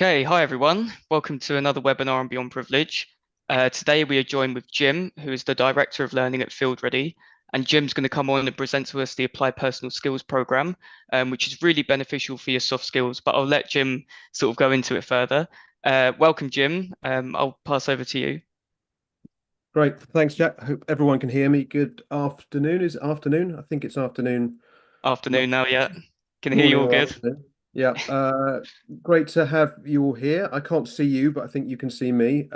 Okay, hi everyone. Welcome to another webinar on Beyond Privilege. Today we are joined with Jim, who is the Director of Learning at Field Ready. And Jim's going to come on and present to us the Applied Personal Skills program, which is really beneficial for your soft skills, but I'll let Jim sort of go into it further. Welcome, Jim. I'll pass over to you. Great. Thanks, Jack. I hope everyone can hear me. Good afternoon. Is it afternoon? I think it's afternoon. Not Afternoon now, yeah. Can hear you morning all or good. afternoon. Yeah. Great to have you all here. I can't see you, but I think you can see me.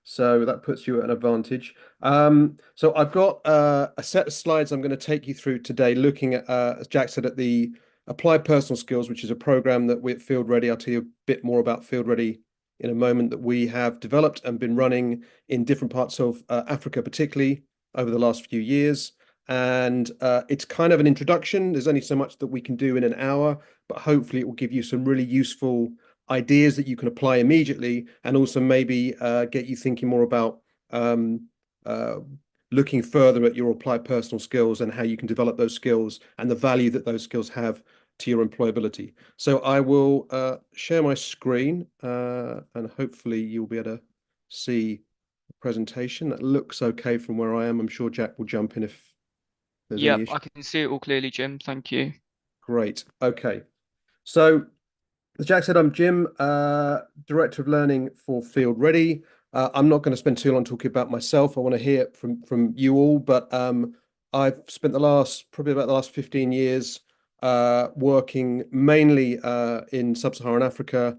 So that puts you at an advantage. So I've got a set of slides I'm going to take you through today, looking at, as Jack said, at the Applied Personal Skills, which is a program that we're at Field Ready. I'll tell you a bit more about Field Ready in a moment, that we have developed and been running in different parts of Africa, particularly over the last few years. And it's kind of an introduction. There's only so much that we can do in an hour, but hopefully it will give you some really useful ideas that you can apply immediately, and also maybe get you thinking more about um, uh, looking further at your applied personal skills and how you can develop those skills and the value that those skills have to your employability. So I will share my screen, and hopefully you'll be able to see the presentation. That looks okay from where I am. I'm sure Jack will jump in if there's any Yep, issue. I can see it all clearly, Jim. Thank you. Great. Okay. So as Jack said, I'm Jim, Director of Learning for Field Ready. I'm not going to spend too long talking about myself. I want to hear from you all, but I've spent probably about the last 15 years working mainly in sub-Saharan Africa,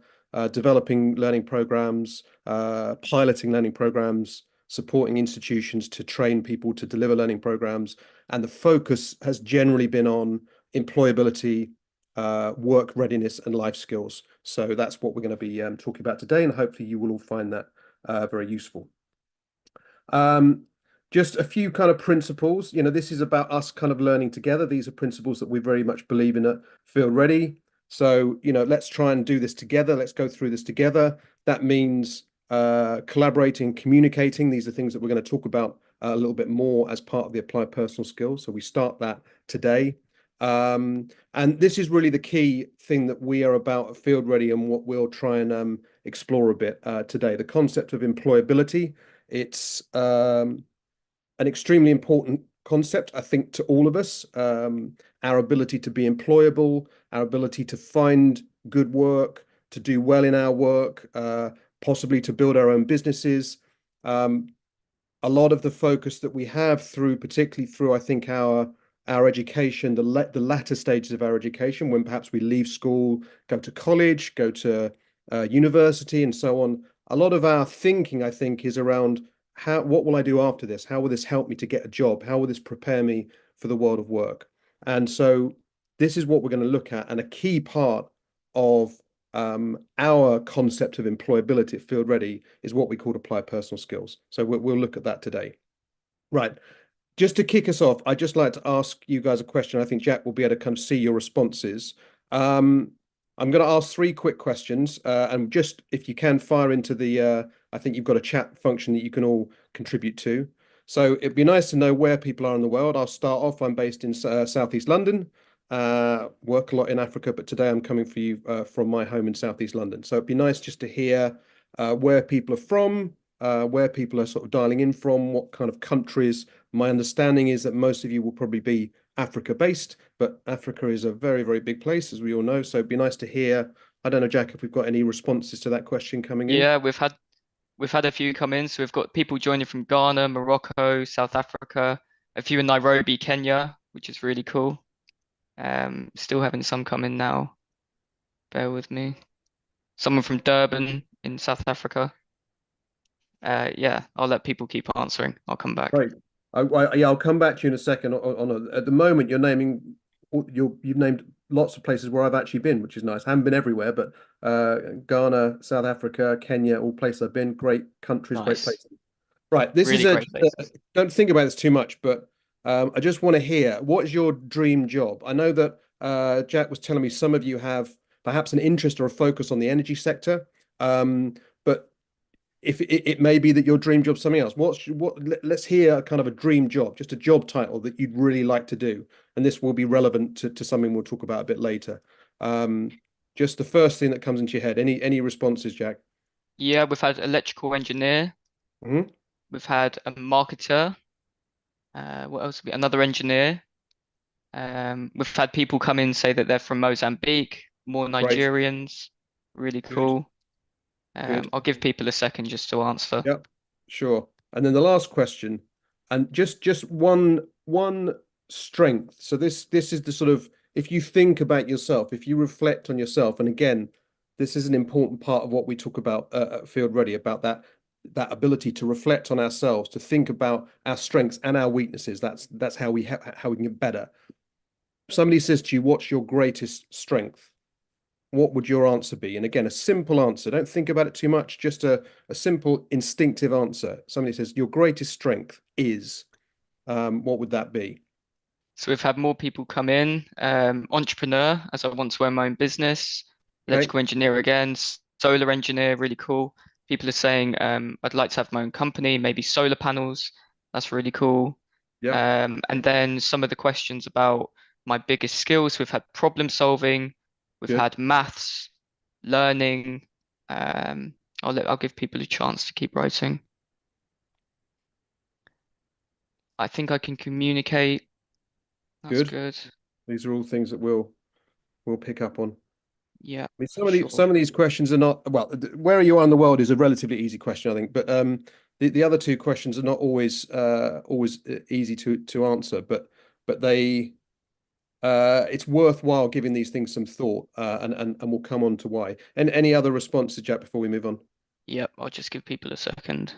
developing learning programs, piloting learning programs, supporting institutions to train people to deliver learning programs. And the focus has generally been on employability, work readiness, and life skills. So that's what we're going to be talking about today, and hopefully you will all find that very useful. Um, just a few kind of principles. This is about us kind of learning together. These are principles that we very much believe in at Field Ready. So, let's try and do this together. Let's go through this together. That means collaborating, communicating. These are things that we're going to talk about a little bit more as part of the applied personal skills. So we start that today. And this is really the key thing that we are about at Field Ready, and what we'll try and explore a bit today. The concept of employability. It's an extremely important concept, I think, to all of us. Our ability to be employable, our ability to find good work, to do well in our work, possibly to build our own businesses. Um, a lot of the focus that we have particularly through, I think, our education, the latter stages of our education, when perhaps we leave school, go to college, go to university, and so on. A lot of our thinking, I think, is around what will I do after this? How will this help me to get a job? How will this prepare me for the world of work? And so this is what we're going to look at. And a key part of our concept of employability at Field Ready is what we call applied personal skills. So we'll look at that today. Right. Just to kick us off, I'd just like to ask you guys a question. I think Jack will be able to come see your responses. Um, I'm going to ask three quick questions, and just if you can fire into I think you've got a chat function that you can all contribute to. So it'd be nice to know where people are in the world. I'll start off. I'm based in Southeast London, work a lot in Africa, but today I'm coming for you from my home in Southeast London. So it'd be nice just to hear where people are from, where people are sort of dialing in from, what kind of countries. My understanding is that most of you will probably be Africa based, but Africa is a very, very big place, as we all know. So it'd be nice to hear. I don't know, Jack, if we've got any responses to that question coming in. Yeah, we've had a few come in. So we've got people joining from Ghana, Morocco, South Africa, a few in Nairobi, Kenya, which is really cool. Still having some come in now. Bear with me. Someone from Durban in South Africa. Yeah, I'll let people keep answering. I'll come back. Right. Yeah, I'll come back to you in a second. At the moment, you've named lots of places where I've actually been, which is nice. I haven't been everywhere, but Ghana, South Africa, Kenya, all places I've been. Great countries, great Nice. places. Right. This is Really a great places. don't think about this too much, but I just want to hear, what is your dream job? I know that Jack was telling me some of you have perhaps an interest or a focus on the energy sector, but if it may be that your dream job's something else. Let's hear kind of a dream job, just a job title that you'd really like to do, and this will be relevant to something we'll talk about a bit later. Um, Just the first thing that comes into your head. Any responses, Jack? Yeah, we've had electrical engineer. Hmm. We've had a marketer. What else? Another engineer. We've had people come in say that they're from Mozambique, more Great. Nigerians. Really Good. cool. Good. I'll give people a second just to answer. Yep. Sure. And then the last question, and just one strength. So this is the sort of, if you think about yourself, if you reflect on yourself, and again, this is an important part of what we talk about at Field Ready, about that ability to reflect on ourselves, to think about our strengths and our weaknesses. That's how we can get better. Somebody says to you, "What's your greatest strength?" What would your answer be? And again, a simple answer. Don't think about it too much. Just a simple instinctive answer. Somebody says, your greatest strength is, what would that be? So we've had more people come in. Entrepreneur, as I want to own my own business. Okay. Electrical engineer again. Solar engineer, really cool. People are saying I'd like to have my own company, maybe solar panels. That's really cool. Yep. And then some of the questions about my biggest skills. We've had problem solving. We've Good. had maths, learning. Um, I'll give people a chance to keep writing. I think I can communicate. That's Good. good. These are all things that we'll pick up on. Yeah, I mean, for sure. some of these questions are not, well, where you are in the world is a relatively easy question, I think. But the other two questions are not always easy to answer, but they it's worthwhile giving these things some thought, and we'll come on to why. And any other responses, Jack, before we move on? Yep, I'll just give people a second.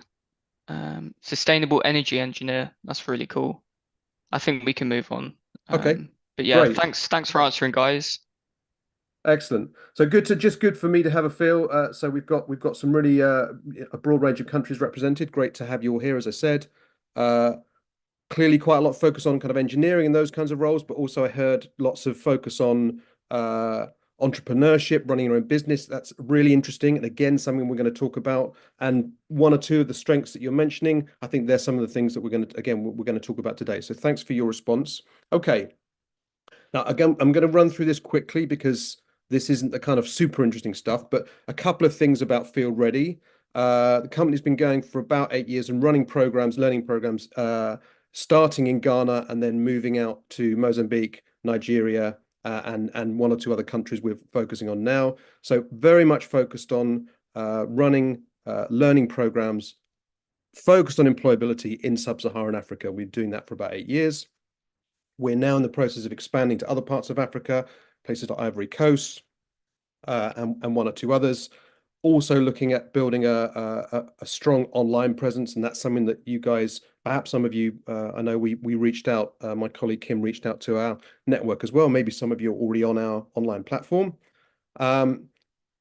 Sustainable energy engineer. That's really cool. I think we can move on. Okay, But yeah, great. thanks for answering, guys. Excellent. So good for me to have a feel. So we've got some really a broad range of countries represented. Great to have you all here, as I said. Uh, Clearly quite a lot of focus on kind of engineering and those kinds of roles, but also I heard lots of focus on entrepreneurship, running your own business. That's really interesting, and again, something we're going to talk about. And one or two of the strengths that you're mentioning, I think they're some of the things that we're going to talk about today. So thanks for your response. Okay. Now, again, I'm going to run through this quickly because this isn't the kind of super interesting stuff, but a couple of things about Field Ready. The company's been going for about 8 years and running programs, learning programs, starting in Ghana and then moving out to Mozambique, Nigeria, and one or two other countries we're focusing on now. So very much focused on running learning programs focused on employability in sub-Saharan Africa. We've been doing that for about 8 years. We're now in the process of expanding to other parts of Africa, places like Ivory Coast, and one or two others. Also looking at building a strong online presence, and that's something that you guys, perhaps some of you, I know we reached out, my colleague Kim reached out to our network as well. Maybe some of you are already on our online platform. Um,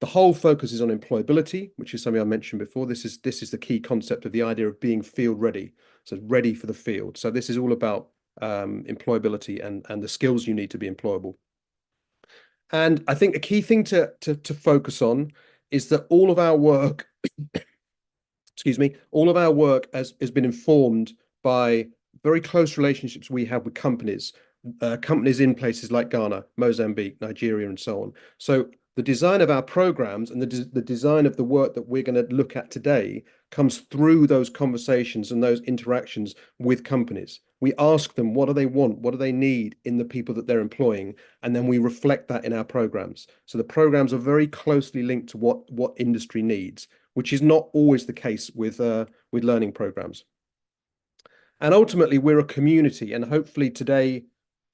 the whole focus is on employability, which is something I mentioned before. This is the key concept of the idea of being field ready, so ready for the field. So this is all about employability and the skills you need to be employable. And I think a key thing to focus on is that all of our work, excuse me, all of our work has been informed by very close relationships we have with companies in places like Ghana, Mozambique, Nigeria, and so on. So the design of our programs and the design of the work that we're going to look at today comes through those conversations and those interactions with companies. We ask them, what do they want? What do they need in the people that they're employing? And then we reflect that in our programs. So the programs are very closely linked to what industry needs, which is not always the case with learning programs. And ultimately, we're a community, and hopefully today,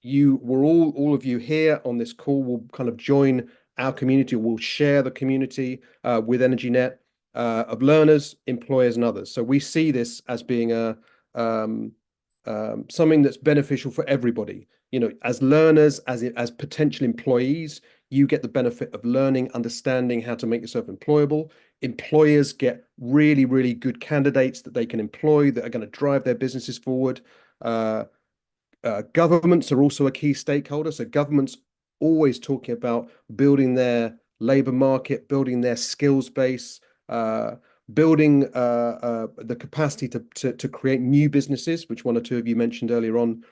all of you here on this call will kind of join our community. We'll share the community with EnergyNet of learners, employers, and others. So we see this as being um, something that's beneficial for everybody. You know, as learners, as potential employees, you get the benefit of learning, understanding how to make yourself employable. Employers get really, really good candidates that they can employ that are going to drive their businesses forward. Uh, Governments are also a key stakeholder. So governments always talking about building their labor market, building their skills base, building the capacity to create new businesses, which one or two of you mentioned earlier on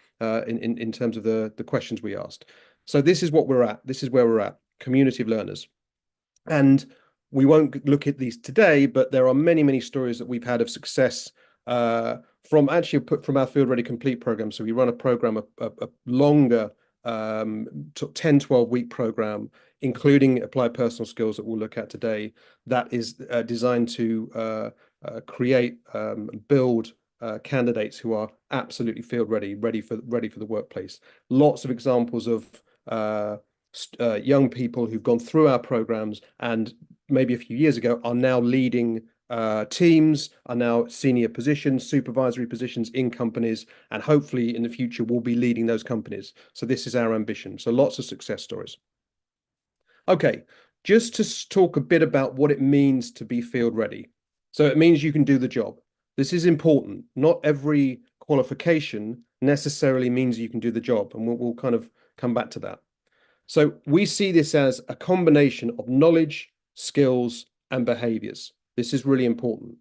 in terms of the questions we asked. So this is what we're at. This is where we're at. Community of learners. And we won't look at these today, but there are many, many stories that we've had of success from actually put from our Field Ready Complete program. So we run a program, a longer 10, 12-week program, including applied personal skills that we'll look at today, that is designed to create, build candidates who are absolutely field ready, ready for the workplace. Lots of examples of young people who've gone through our programs and maybe a few years ago are now leading teams, are now senior positions, supervisory positions in companies, and hopefully in the future will be leading those companies. So this is our ambition. So lots of success stories. Okay, just to talk a bit about what it means to be field ready. So it means you can do the job. This is important. Not every qualification necessarily means you can do the job, and we'll kind of come back to that. So we see this as a combination of knowledge, skills, and behaviors. This is really important.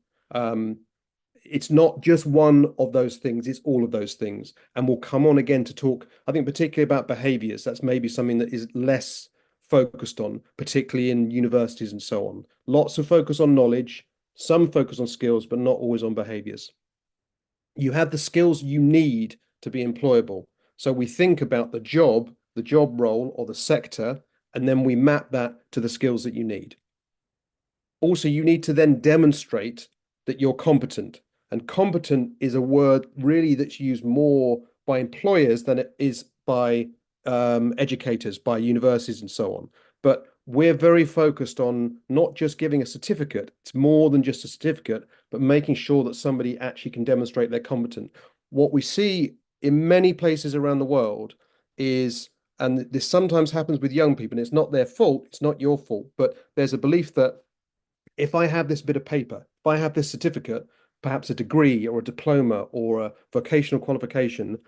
It's not just one of those things, it's all of those things. And we'll come on again to talk, I think, particularly about behaviors. That's maybe something that is less focused on, particularly in universities and so on. Lots of focus on knowledge, some focus on skills, but not always on behaviors. You have the skills you need to be employable. So we think about the job role, or the sector, and then we map that to the skills that you need. Also, you need to then demonstrate that you're competent. And competent is a word really that's used more by employers than it is by educators, by universities, and so on. But we're very focused on not just giving a certificate, it's more than just a certificate, but making sure that somebody actually can demonstrate they're competent. What we see in many places around the world is, and this sometimes happens with young people, and it's not their fault, it's not your fault, but there's a belief that if I have this bit of paper, if I have this certificate, perhaps a degree or a diploma or a vocational qualification,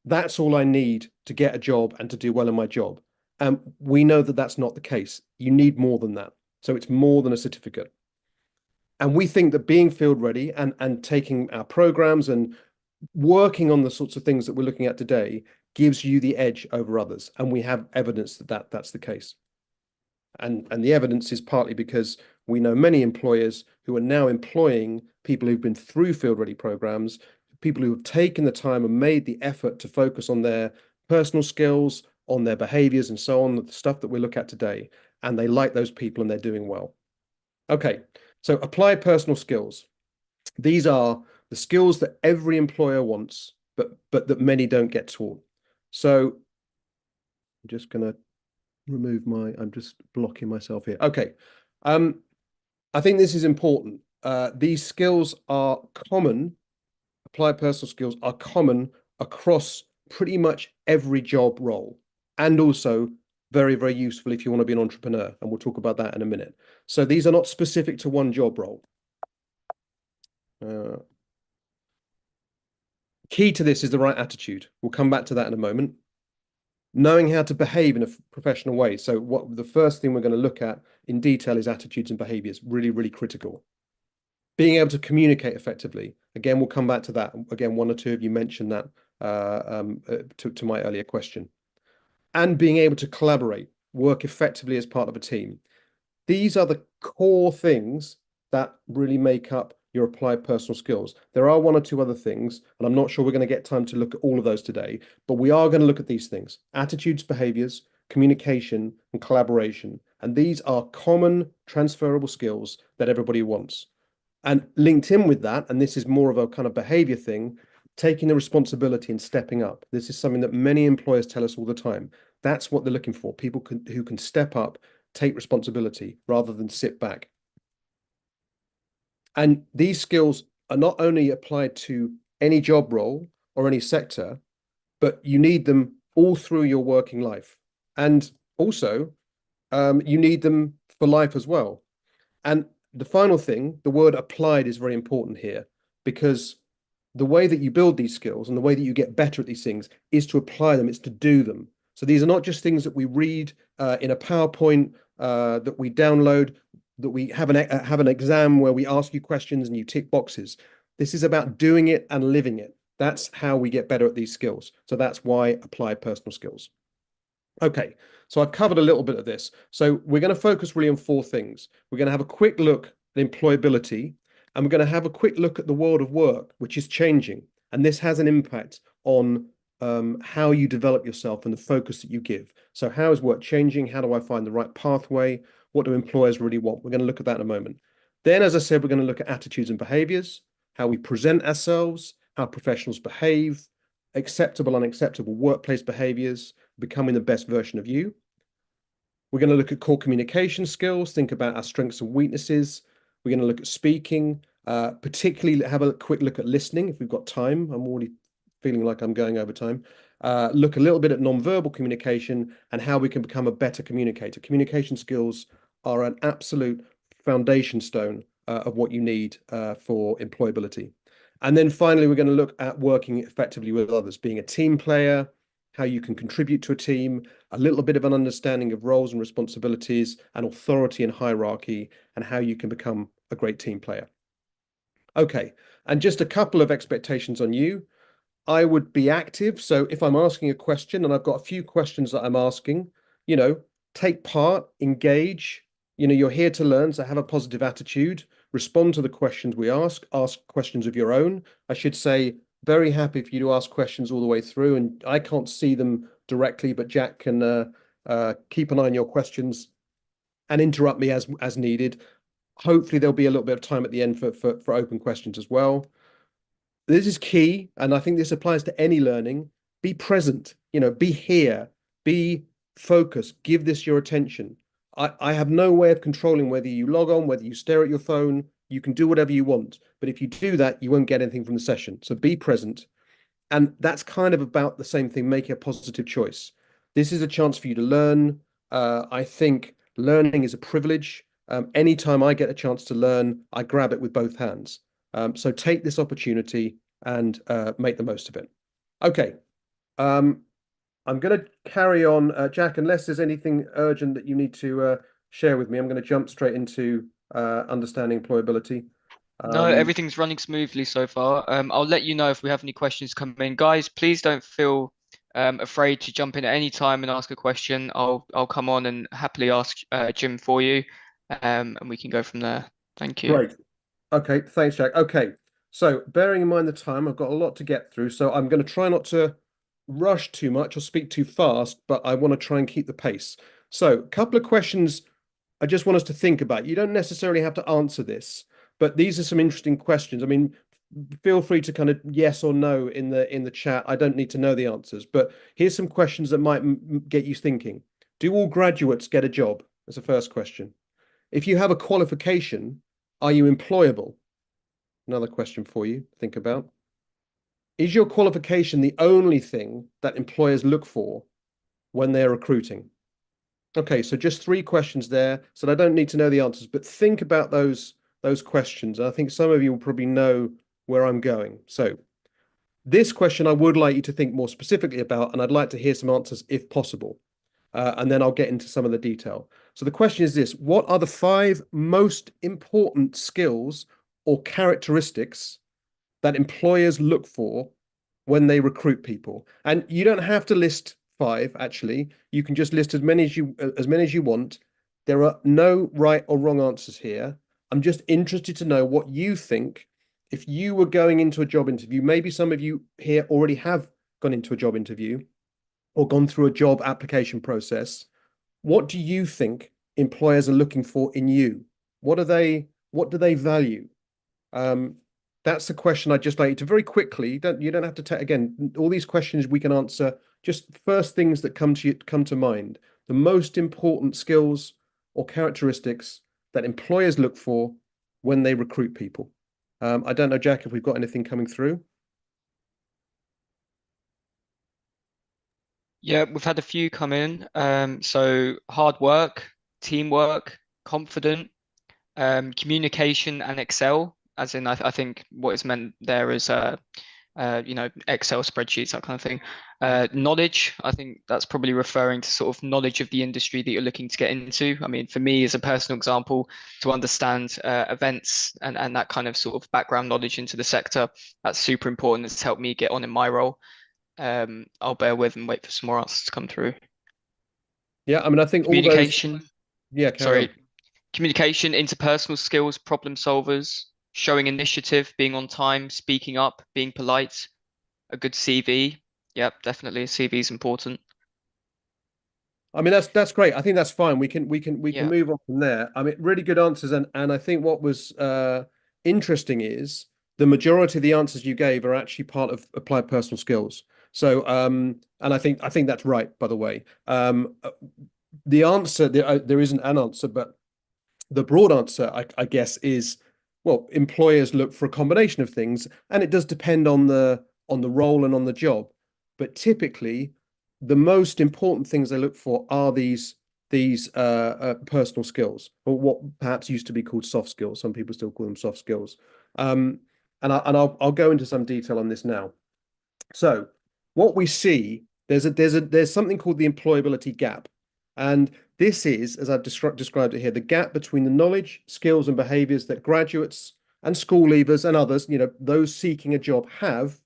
that's all I need to get a job and to do well in my job. And we know that that's not the case. You need more than that. So it's more than a certificate. And we think that being field ready and taking our programs and working on the sorts of things that we're looking at today gives you the edge over others. And we have evidence that that's the case. And the evidence is partly because we know many employers who are now employing people who've been through field ready programs, people who have taken the time and made the effort to focus on their personal skills, on their behaviors, and so on, the stuff that we look at today. And they like those people and they're doing well. Okay, so apply personal skills. These are the skills that every employer wants, but that many don't get taught. So I'm just going to remove I'm just blocking myself here. Okay. I think this is important. These skills are common, applied personal skills are common across pretty much every job role, and also very, very useful if you want to be an entrepreneur. And we'll talk about that in a minute. So these are not specific to one job role. Key to this is the right attitude. We'll come back to that in a moment. Knowing how to behave in a professional way. So what the first thing we're going to look at in detail is attitudes and behaviors, really, really critical. Being able to communicate effectively. Again, we'll come back to that. Again, one or two of you mentioned that to my earlier question. And being able to collaborate, work effectively as part of a team. These are the core things that really make up your applied personal skills. There are one or two other things, and I'm not sure we're going to get time to look at all of those today, but we are going to look at these things: attitudes, behaviors, communication, and collaboration. And these are common transferable skills that everybody wants. And linked in with that, and this is more of a kind of behavior thing, taking the responsibility and stepping up. This is something that many employers tell us all the time. That's what they're looking for, people who can step up, take responsibility rather than sit back. And these skills are not only applied to any job role or any sector, but you need them all through your working life. And also, you need them for life as well. And the final thing, the word applied is very important here, because the way that you build these skills and the way that you get better at these things is to apply them, it's to do them. So these are not just things that we read in a PowerPoint, that we download, that we have an exam where we ask you questions and you tick boxes. This is about doing it and living it. That's how we get better at these skills. So that's why applied personal skills. Okay, so I've covered a little bit of this. So we're going to focus really on four things. We're going to have a quick look at employability, and we're going to have a quick look at the world of work, which is changing. And this has an impact on how you develop yourself and the focus that you give. So how is work changing? How do I find the right pathway? What do employers really want? We're going to look at that in a moment. Then, as I said, we're going to look at attitudes and behaviors, how we present ourselves, how professionals behave, acceptable, unacceptable workplace behaviors, becoming the best version of you. We're going to look at core communication skills, think about our strengths and weaknesses. We're going to look at speaking, particularly have a quick look at listening if we've got time. I'm already feeling like I'm going over time. Look a little bit at nonverbal communication and how we can become a better communicator. Communication skills are an absolute foundation stone of what you need for employability. And then finally, we're going to look at working effectively with others, being a team player, how you can contribute to a team, a little bit of an understanding of roles and responsibilities and authority and hierarchy, and how you can become a great team player. Okay, and just a couple of expectations on you. I would be active. So if I'm asking a question and I've got a few questions that I'm asking, you know, take part, engage. You know, you're here to learn, so have a positive attitude, respond to the questions we ask questions of your own. I should say, very happy for you to ask questions all the way through. And I can't see them directly, but Jack can keep an eye on your questions and interrupt me as needed. Hopefully, there'll be a little bit of time at the end for open questions as well. This is key, and I think this applies to any learning. Be present, you know, be here, be focused, give this your attention. I have no way of controlling whether you log on, whether you stare at your phone. You can do whatever you want, but if you do that, you won't get anything from the session. So be present. And that's kind of about the same thing, making a positive choice. This is a chance for you to learn. I think learning is a privilege. Anytime I get a chance to learn, I grab it with both hands. So take this opportunity and make the most of it. Okay. I'm going to carry on, Jack, unless there's anything urgent that you need to share with me. I'm going to jump straight into understanding employability. No, Um, everything's running smoothly so far. I'll let you know if we have any questions come in. Guys, please don't feel afraid to jump in at any time and ask a question. I'll come on and happily ask Jim for you, and we can go from there. Thank you. great. Okay, thanks, Jack. Okay, so bearing in mind the time, I've got a lot to get through, so I'm going to try not to rush too much or speak too fast, but I want to try and keep the pace. So, a couple of questions I just want us to think about. You don't necessarily have to answer this, but these are some interesting questions. I mean, feel free to kind of yes or no in the chat. I don't need to know the answers, but here's some questions that might get you thinking. Do all graduates get a job? That's the first question. If you have a qualification, are you employable? Another question for you to think about. Is your qualification the only thing that employers look for when they're recruiting? Okay, so just three questions there. So I don't need to know the answers, but think about those questions. I think some of you will probably know where I'm going. So this question I would like you to think more specifically about, and I'd like to hear some answers if possible. And then I'll get into some of the detail. So the question is this: what are the five most important skills or characteristics that employers look for when they recruit people? And you don't have to list five, actually. You can just list as many as you want. There are no right or wrong answers here. I'm just interested to know what you think if you were going into a job interview. Maybe some of you here already have gone into a job interview or gone through a job application process. What do you think employers are looking for in you? What do they value? Um, that's the question I'd just like you to very quickly. You don't have to take again all these questions we can answer. Just first things that come to mind. The most important skills or characteristics that employers look for when they recruit people. I don't know, Jack, if we've got anything coming through. Yeah, we've had a few come in. So hard work, teamwork, confident, communication, and Excel. As in, I think what is meant there is Excel spreadsheets, that kind of thing. Knowledge, I think that's probably referring to sort of knowledge of the industry that you're looking to get into. I mean, for me, as a personal example, to understand events and that kind of sort of background knowledge into the sector, that's super important. It's helped me get on in my role. I'll bear with and wait for some more answers to come through. Yeah, I mean, I think all those, Communication, yeah, carry on. sorry, communication, interpersonal skills, problem solvers, showing initiative, being on time, speaking up, being polite, a good CV. Yep, definitely a CV is important. I mean, that's great. I think that's fine. We can Yeah, move on from there. I mean, really good answers, and I think what was interesting is the majority of the answers you gave are actually part of applied personal skills. So, and I think that's right, by the way. The answer there isn't an answer, but the broad answer, I guess, is well, employers look for a combination of things, and it does depend on the role and on the job. But typically, the most important things they look for are these personal skills, or what perhaps used to be called soft skills. Some people still call them soft skills. Um, and I'll go into some detail on this now. So what we see, there's something called the employability gap. And this is, as I've described it here, the gap between the knowledge, skills, and behaviors that graduates and school leavers and others, those seeking a job have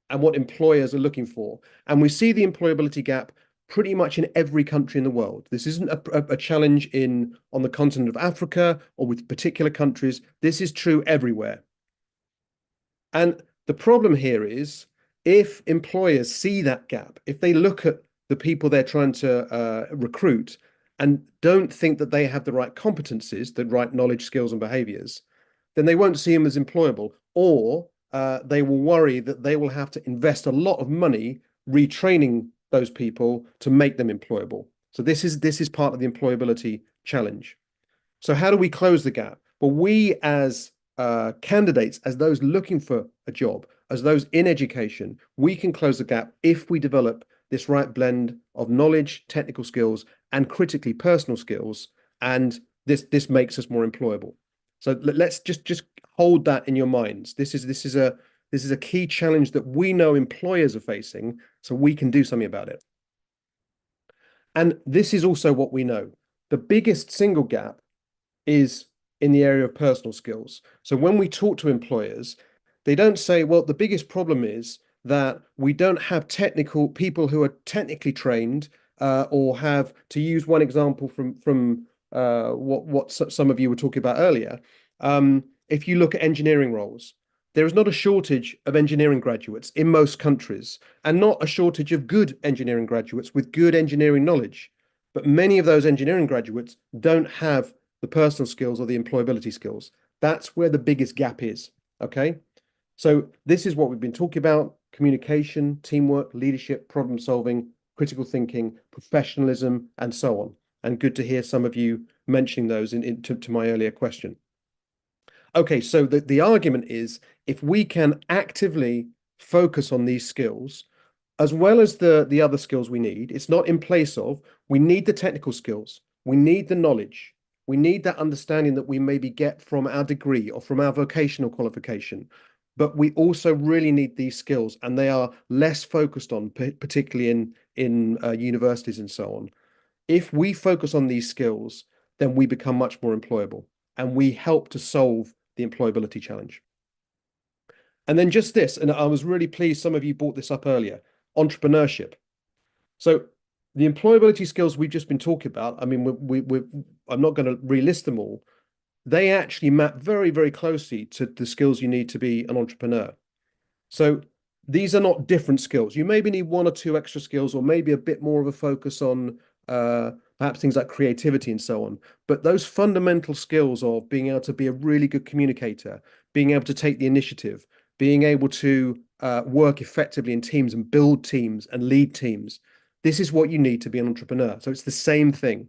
and what employers are looking for. And we see the employability gap pretty much in every country in the world. This isn't a challenge on the continent of Africa or with particular countries. This is true everywhere. And the problem here is if employers see that gap, if they look at the people they're trying to recruit and don't think that they have the right competencies, the right knowledge, skills, and behaviors, then they won't see them as employable, or they will worry that they will have to invest a lot of money retraining those people to make them employable. So this is part of the employability challenge. So how do we close the gap? Well, we as candidates, as those looking for a job, as those in education, we can close the gap if we develop this right blend of knowledge, technical skills, and critically personal skills. And this makes us more employable. So let's just hold that in your minds. This is a key challenge that we know employers are facing, so we can do something about it. And this is also what we know. The biggest single gap is in the area of personal skills. So when we talk to employers, they don't say, well, the biggest problem is that we don't have technical people who are technically trained, or have, to use one example from what some of you were talking about earlier. If you look at engineering roles, there is not a shortage of engineering graduates in most countries, and not a shortage of good engineering graduates with good engineering knowledge. But many of those engineering graduates don't have the personal skills or the employability skills. That's where the biggest gap is. Okay. So this is what we've been talking about: communication, teamwork, leadership, problem solving, critical thinking, professionalism, and so on. And good to hear some of you mentioning those to my earlier question. Okay, so the argument is if we can actively focus on these skills, as well as the other skills we need, it's not in place of, we need the technical skills, we need the knowledge, we need that understanding that we maybe get from our degree or from our vocational qualification. But we also really need these skills, and they are less focused on, particularly in universities and so on. If we focus on these skills, then we become much more employable, and we help to solve the employability challenge. And then just this, and I was really pleased some of you brought this up earlier: entrepreneurship. So the employability skills we've just been talking about, I mean, I'm not going to relist them all. They actually map very, very closely to the skills you need to be an entrepreneur. So these are not different skills. You maybe need one or two extra skills, or maybe a bit more of a focus on perhaps things like creativity and so on. But those fundamental skills of being able to be a really good communicator, being able to take the initiative, being able to work effectively in teams and build teams and lead teams, this is what you need to be an entrepreneur. So it's the same thing.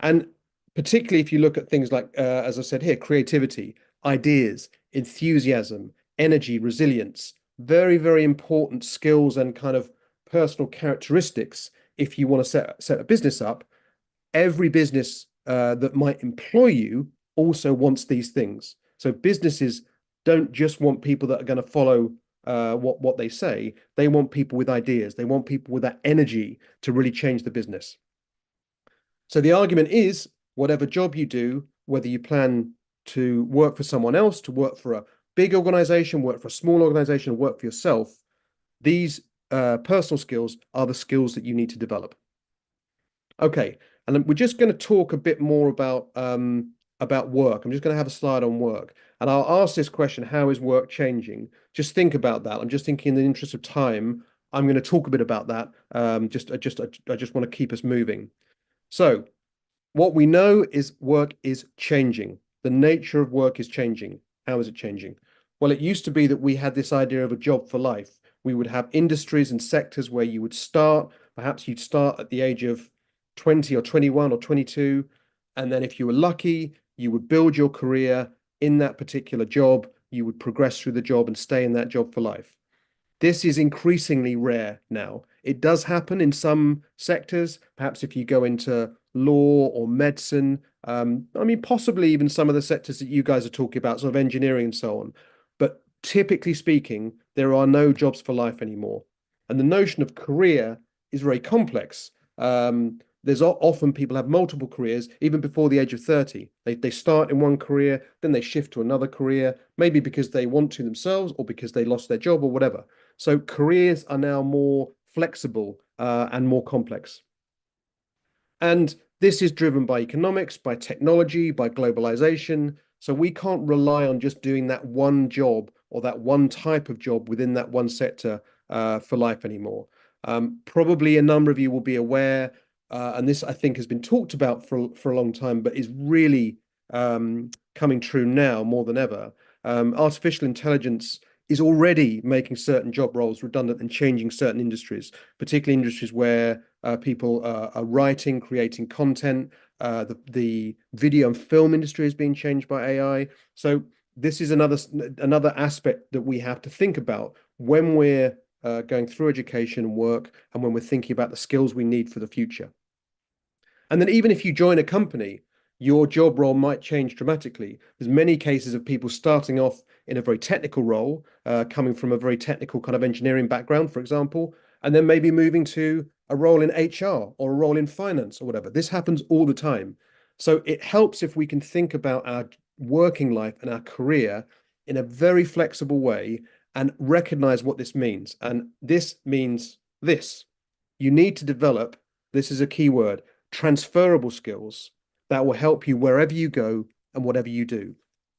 And particularly if you look at things like, as I said here, creativity, ideas, enthusiasm, energy, resilience, very, very important skills and kind of personal characteristics. If you want to set a business up, every business that might employ you also wants these things. So businesses don't just want people that are going to follow what they say. They want people with ideas. They want people with that energy to really change the business. So the argument is, whatever job you do, whether you plan to work for someone else, to work for a big organization, work for a small organization, work for yourself, these personal skills are the skills that you need to develop. Okay, and then we're just going to talk a bit more about work. I'm just going to have a slide on work, and I'll ask this question: how is work changing? Just think about that. I'm just thinking, in the interest of time, I'm going to talk a bit about that. I just want to keep us moving. So, what we know is work is changing. The nature of work is changing. How is it changing? Well, it used to be that we had this idea of a job for life. We would have industries and sectors where you would start, perhaps you'd start at the age of 20 or 21 or 22. And then if you were lucky, you would build your career in that particular job. You would progress through the job and stay in that job for life. This is increasingly rare now. It does happen in some sectors, perhaps if you go into law or medicine. I mean, possibly even some of the sectors that you guys are talking about, sort of engineering and so on. But typically speaking, there are no jobs for life anymore. And the notion of career is very complex. There's often people have multiple careers even before the age of 30. They start in one career, then they shift to another career, maybe because they want to themselves or because they lost their job or whatever. So careers are now more flexible and more complex. And this is driven by economics, by technology, by globalization. So we can't rely on just doing that one job or that one type of job within that one sector for life anymore. Probably a number of you will be aware, and this I think has been talked about for a long time, but is really coming true now more than ever. Artificial intelligence is already making certain job roles redundant and changing certain industries, particularly industries where people are writing, creating content. The video and film industry is being changed by AI. So this is another aspect that we have to think about when we're going through education and work, and when we're thinking about the skills we need for the future. And then even if you join a company, your job role might change dramatically. There's many cases of people starting off in a very technical role, coming from a very technical kind of engineering background, for example, and then maybe moving to a role in HR or a role in finance or whatever. This happens all the time. So it helps if we can think about our working life and our career in a very flexible way and recognize what this means. And this means this. You need to develop, this is a key word, transferable skills that will help you wherever you go and whatever you do.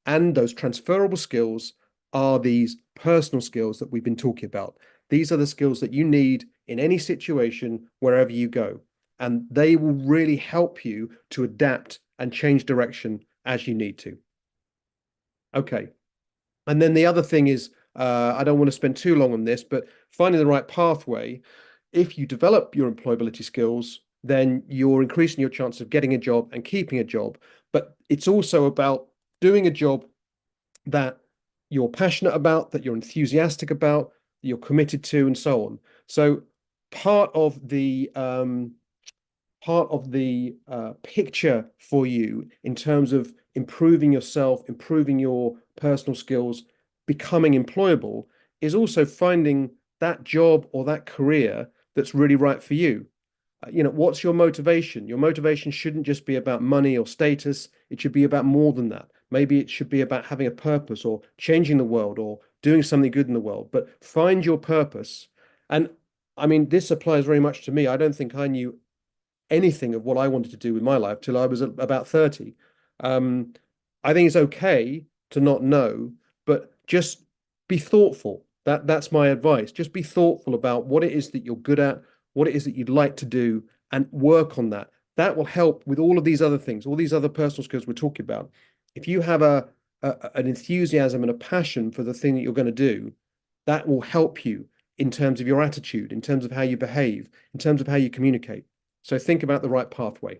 And those transferable skills are these personal skills that we've been talking about. These are the skills that you need in any situation, wherever you go. And they will really help you to adapt and change direction as you need to. Okay. And then the other thing is, I don't want to spend too long on this, but finding the right pathway. If you develop your employability skills, then you're increasing your chance of getting a job and keeping a job. But it's also about doing a job that you're passionate about, that you're enthusiastic about, that you're committed to, and so on. So part of the picture for you in terms of improving yourself, improving your personal skills, becoming employable is also finding that job or that career that's really right for you. What's your motivation? Your motivation shouldn't just be about money or status. It should be about more than that. Maybe it should be about having a purpose or changing the world or doing something good in the world. But find your purpose. And I mean, this applies very much to me. I don't think I knew anything of what I wanted to do with my life till I was about 30. Um, I think it's okay to not know, but just be thoughtful. That's my advice. Just be thoughtful about what it is that you're good at, what it is that you'd like to do, and work on that. That will help with all of these other things, all these other personal skills we're talking about. If you have an enthusiasm and a passion for the thing that you're going to do, that will help you in terms of your attitude, in terms of how you behave, in terms of how you communicate. So think about the right pathway.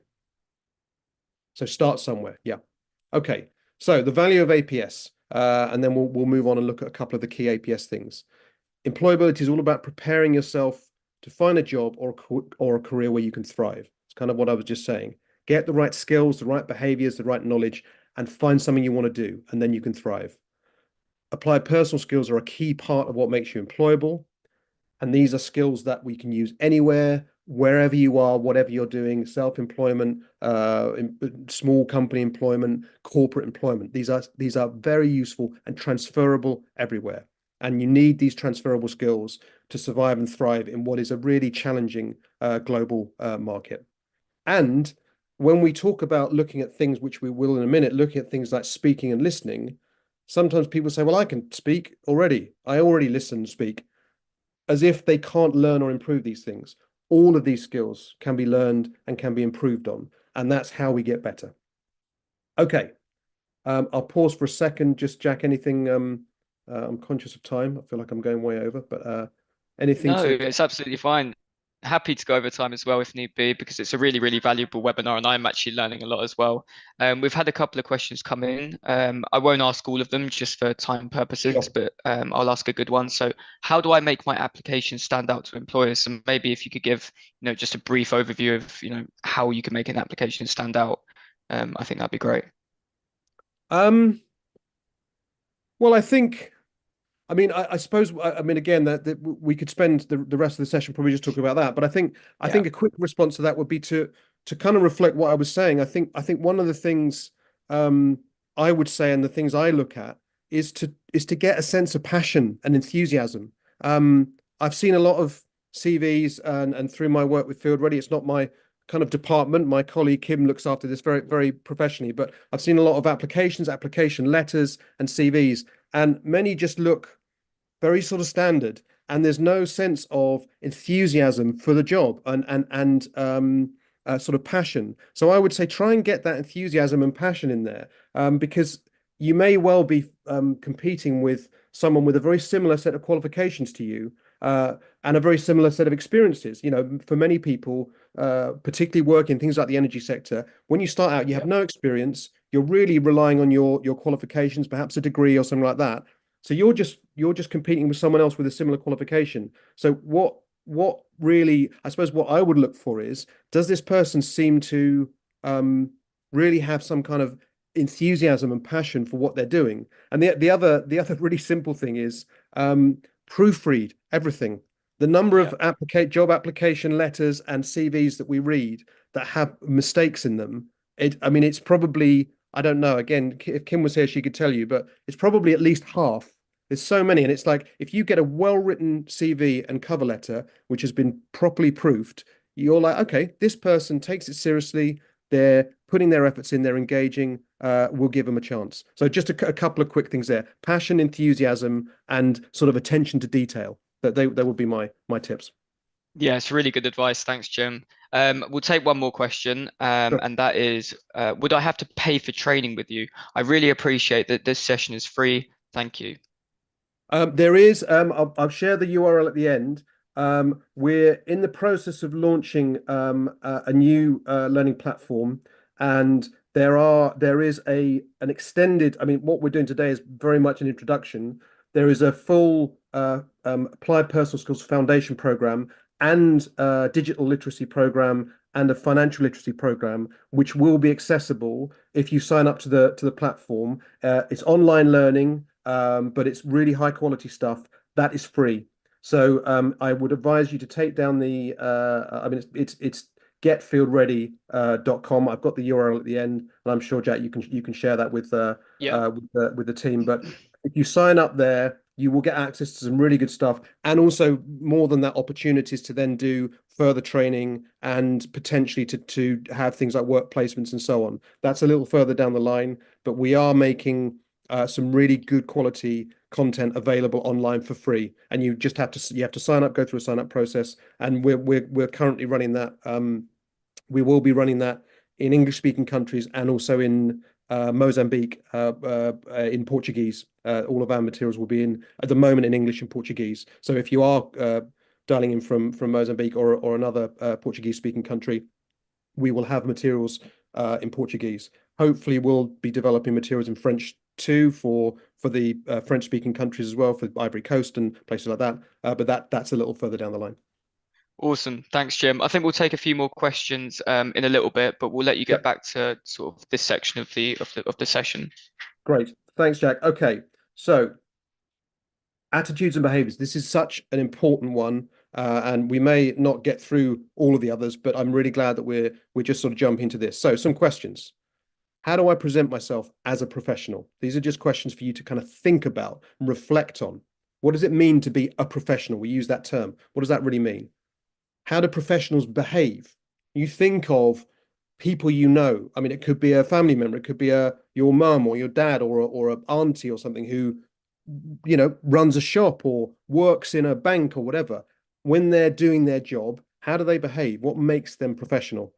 So start somewhere. Yeah. Okay. So the value of APS, and then we'll move on and look at a couple of the key APS things. Employability is all about preparing yourself to find a job or a career where you can thrive. It's kind of what I was just saying. Get the right skills, the right behaviors, the right knowledge, and find something you want to do, and then you can thrive. Applied personal skills are a key part of what makes you employable. And these are skills that we can use anywhere, wherever you are, whatever you're doing, self-employment, small company employment, corporate employment. These are very useful and transferable everywhere. And you need these transferable skills to survive and thrive in what is a really challenging global market. And when we talk about looking at things, which we will in a minute, looking at things like speaking and listening, sometimes people say, well, I can speak already. I already listen and speak, as if they can't learn or improve these things. All of these skills can be learned and can be improved on. And that's how we get better. Okay. I'll pause for a second. Just Jack, anything? I'm conscious of time. I feel like I'm going way over, but anything No, to? it's absolutely fine. Happy to go over time as well if need be, because it's a really, really valuable webinar and I'm actually learning a lot as well. We've had a couple of questions come in. I won't ask all of them just for time purposes, Sure. but I'll ask a good one. So how do I make my application stand out to employers? And maybe if you could give, just a brief overview of, how you can make an application stand out, I think that'd be great. Um, well, I think. I suppose. I mean, again, that we could spend the rest of the session probably just talking about that. But I Yeah, think a quick response to that would be to kind of reflect what I was saying. I think one of the things um, I would say, and the things I look at, is to get a sense of passion and enthusiasm. I've seen a lot of CVs, and through my work with Field Ready, it's not my kind of department. My colleague Kim looks after this very, very professionally. But I've seen a lot of applications, application letters, and CVs, and many just look very sort of standard, and there's no sense of enthusiasm for the job and sort of passion. So I would say try and get that enthusiasm and passion in there, because you may well be competing with someone with a very similar set of qualifications to you, and a very similar set of experiences. For many people, particularly working things like the energy sector, when you start out, you have yeah, no experience. You're really relying on your qualifications, perhaps a degree or something like that. So you're just competing with someone else with a similar qualification. So what really, I suppose, what I would look for is, does this person seem to um, really have some kind of enthusiasm and passion for what they're doing? And the other really simple thing is, proofread everything. The number yeah, of job application letters and CVs that we read that have mistakes in them, I mean, it's probably, I don't know. Again, if Kim was here, she could tell you, but it's probably at least half. There's so many, and it's like, if you get a well-written CV and cover letter which has been properly proofed, you're like, okay, this person takes it seriously. They're putting their efforts in. They're engaging. We'll give them a chance. So just a couple of quick things there: passion, enthusiasm, and sort of attention to detail. That would be my tips. yeah. It's really good advice. Thanks, Jim. We'll take one more question, Sure. and that is, would I have to pay for training with you? I really appreciate that this session is free. Thank you. There is. I'll share the URL at the end. We're in the process of launching a new learning platform, and there is an extended. I mean, what we're doing today is very much an introduction. There is a full applied personal skills foundation program and a digital literacy program and a financial literacy program, which will be accessible if you sign up to the platform. It's online learning, but it's really high quality stuff that is free. So I would advise you to take down the. I mean, it's getfieldready.com. I've got the URL at the end, and I'm sure Jack, you can share that Yeah. with the team. But if you sign up there, you will get access to some really good stuff, and also more than that, opportunities to then do further training and potentially to have things like work placements and so on. That's a little further down the line, but we are making some really good quality content available online for free, and you have to sign up, go through a sign up process, and we're currently running that. We will be running that in English speaking countries and also in Mozambique, in Portuguese. All of our materials will be in at the moment in English and Portuguese. So if you are dialing in from Mozambique or another Portuguese speaking country, we will have materials in Portuguese. Hopefully, we'll be developing materials in French too for the French speaking countries as well, for Ivory Coast and places like that. But that's a little further down the line. Awesome. Thanks, Jim. I think we'll take a few more questions in a little bit, but we'll let you get Yep, back to sort of this section of the session. great. Thanks, Jack. Okay, so attitudes and behaviors. This is such an important one, and we may not get through all of the others, but I'm really glad that we're just sort of jumping into this. So, some questions. How do I present myself as a professional? These are just questions for you to kind of think about and reflect on. What does it mean to be a professional? We use that term. What does that really mean? How do professionals behave? You think of people you know. I mean, it could be a family member, it could be your mum or your dad or a auntie or something who, runs a shop or works in a bank or whatever. When they're doing their job, how do they behave? What makes them professional?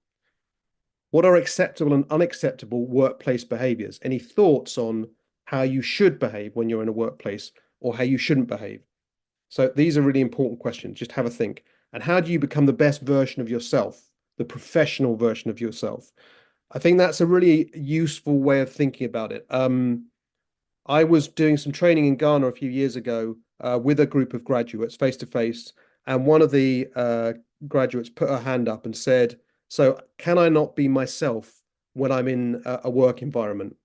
What are acceptable and unacceptable workplace behaviors? Any thoughts on how you should behave when you're in a workplace or how you shouldn't behave? So these are really important questions. Just have a think. And how do you become the best version of yourself, the professional version of yourself? I think that's a really useful way of thinking about it. I was doing some training in Ghana a few years ago with a group of graduates face to face, and one of the graduates put her hand up and said, "So, can I not be myself when I'm in a work environment?"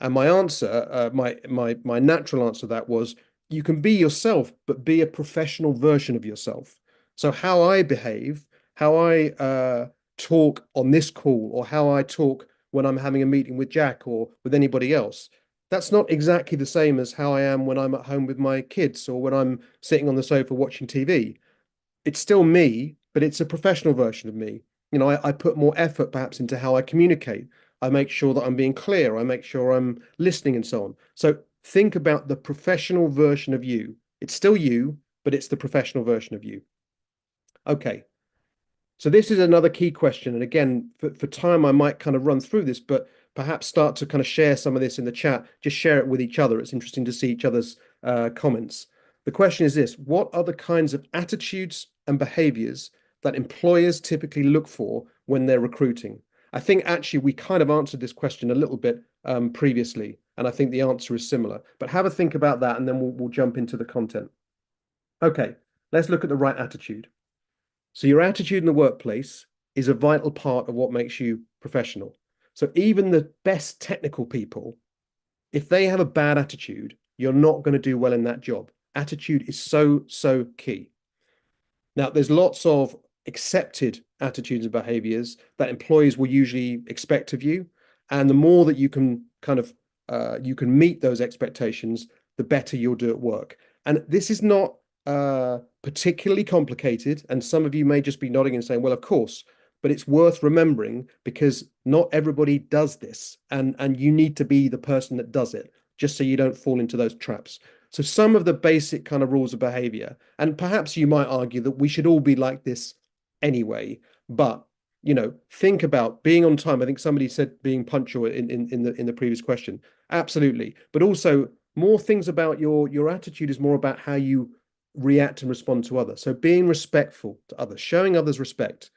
And my answer, my natural answer to that was, you can be yourself, but be a professional version of yourself. So how I behave, how I talk on this call, or how I talk when I'm having a meeting with Jack or with anybody else, that's not exactly the same as how I am when I'm at home with my kids or when I'm sitting on the sofa watching TV. It's still me, but it's a professional version of me. I put more effort perhaps into how I communicate. I make sure that I'm being clear. I make sure I'm listening and so on. So think about the professional version of you. It's still you, but it's the professional version of you. Okay. So this is another key question. And again, for time, I might kind of run through this, but perhaps start to kind of share some of this in the chat. Just share it with each other. It's interesting to see each other's comments. The question is this: what are the kinds of attitudes and behaviors that employers typically look for when they're recruiting? I think actually we kind of answered this question a little bit previously, and I think the answer is similar. But have a think about that, and then we'll jump into the content. Okay, let's look at the right attitude. So your attitude in the workplace is a vital part of what makes you professional. So even the best technical people, if they have a bad attitude, you're not going to do well in that job. Attitude is so, so key. Now, there's lots of accepted attitudes and behaviors that employees will usually expect of you. And the more that you can you can meet those expectations, the better you'll do at work. And this is not particularly complicated. And some of you may just be nodding and saying, well, of course, but it's worth remembering because not everybody does this. And you need to be the person that does it, just so you don't fall into those traps. So some of the basic kind of rules of behavior, and perhaps you might argue that we should all be like this anyway, but think about being on time. I think somebody said being punctual in the previous question. Absolutely. But also more things about your attitude is more about how you react and respond to others. So being respectful to others, showing others respect,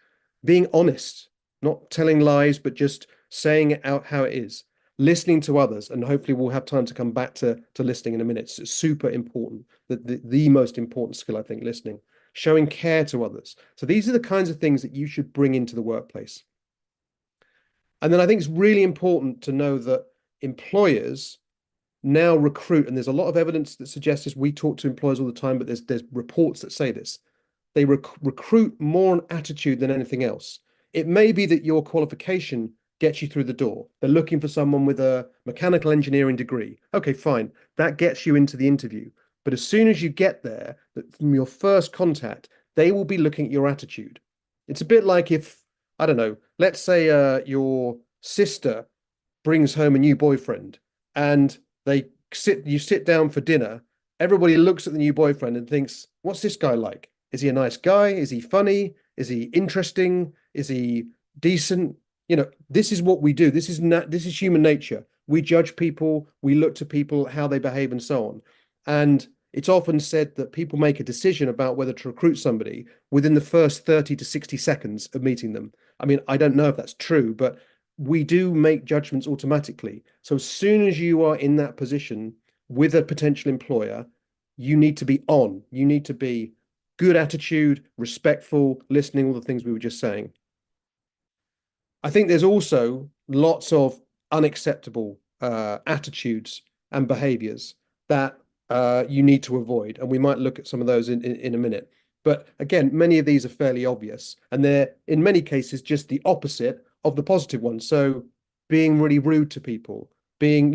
being honest, not telling lies, but just saying it out how it is, listening to others, and hopefully we'll have time to come back to listening in a minute. It's super important, the most important skill, I think, listening, showing care to others. So these are the kinds of things that you should bring into the workplace. And then I think it's really important to know that employers now recruit, and there's a lot of evidence that suggests this. We talk to employers all the time, but there's reports that say this. They recruit more on attitude than anything else. It may be that your qualification gets you through the door. They're looking for someone with a mechanical engineering degree. Okay, fine. That gets you into the interview. But as soon as you get there, from your first contact, they will be looking at your attitude. It's a bit like if, I don't know, let's say your sister brings home a new boyfriend and you sit down for dinner. Everybody looks at the new boyfriend and thinks, what's this guy like? Is he a nice guy? Is he funny? Is he interesting? Is he decent? This is what we do. This is human nature. We judge people, we look to people, how they behave, and so on. And it's often said that people make a decision about whether to recruit somebody within the first 30 to 60 seconds of meeting them. I mean, I don't know if that's true, but we do make judgments automatically. So as soon as you are in that position with a potential employer, you need to be on. You need to be good attitude, respectful, listening, all the things we were just saying. I think there's also lots of unacceptable attitudes and behaviors that you need to avoid. And we might look at some of those in a minute. But again, many of these are fairly obvious. And they're, in many cases, just the opposite of the positive ones. So being really rude to people, being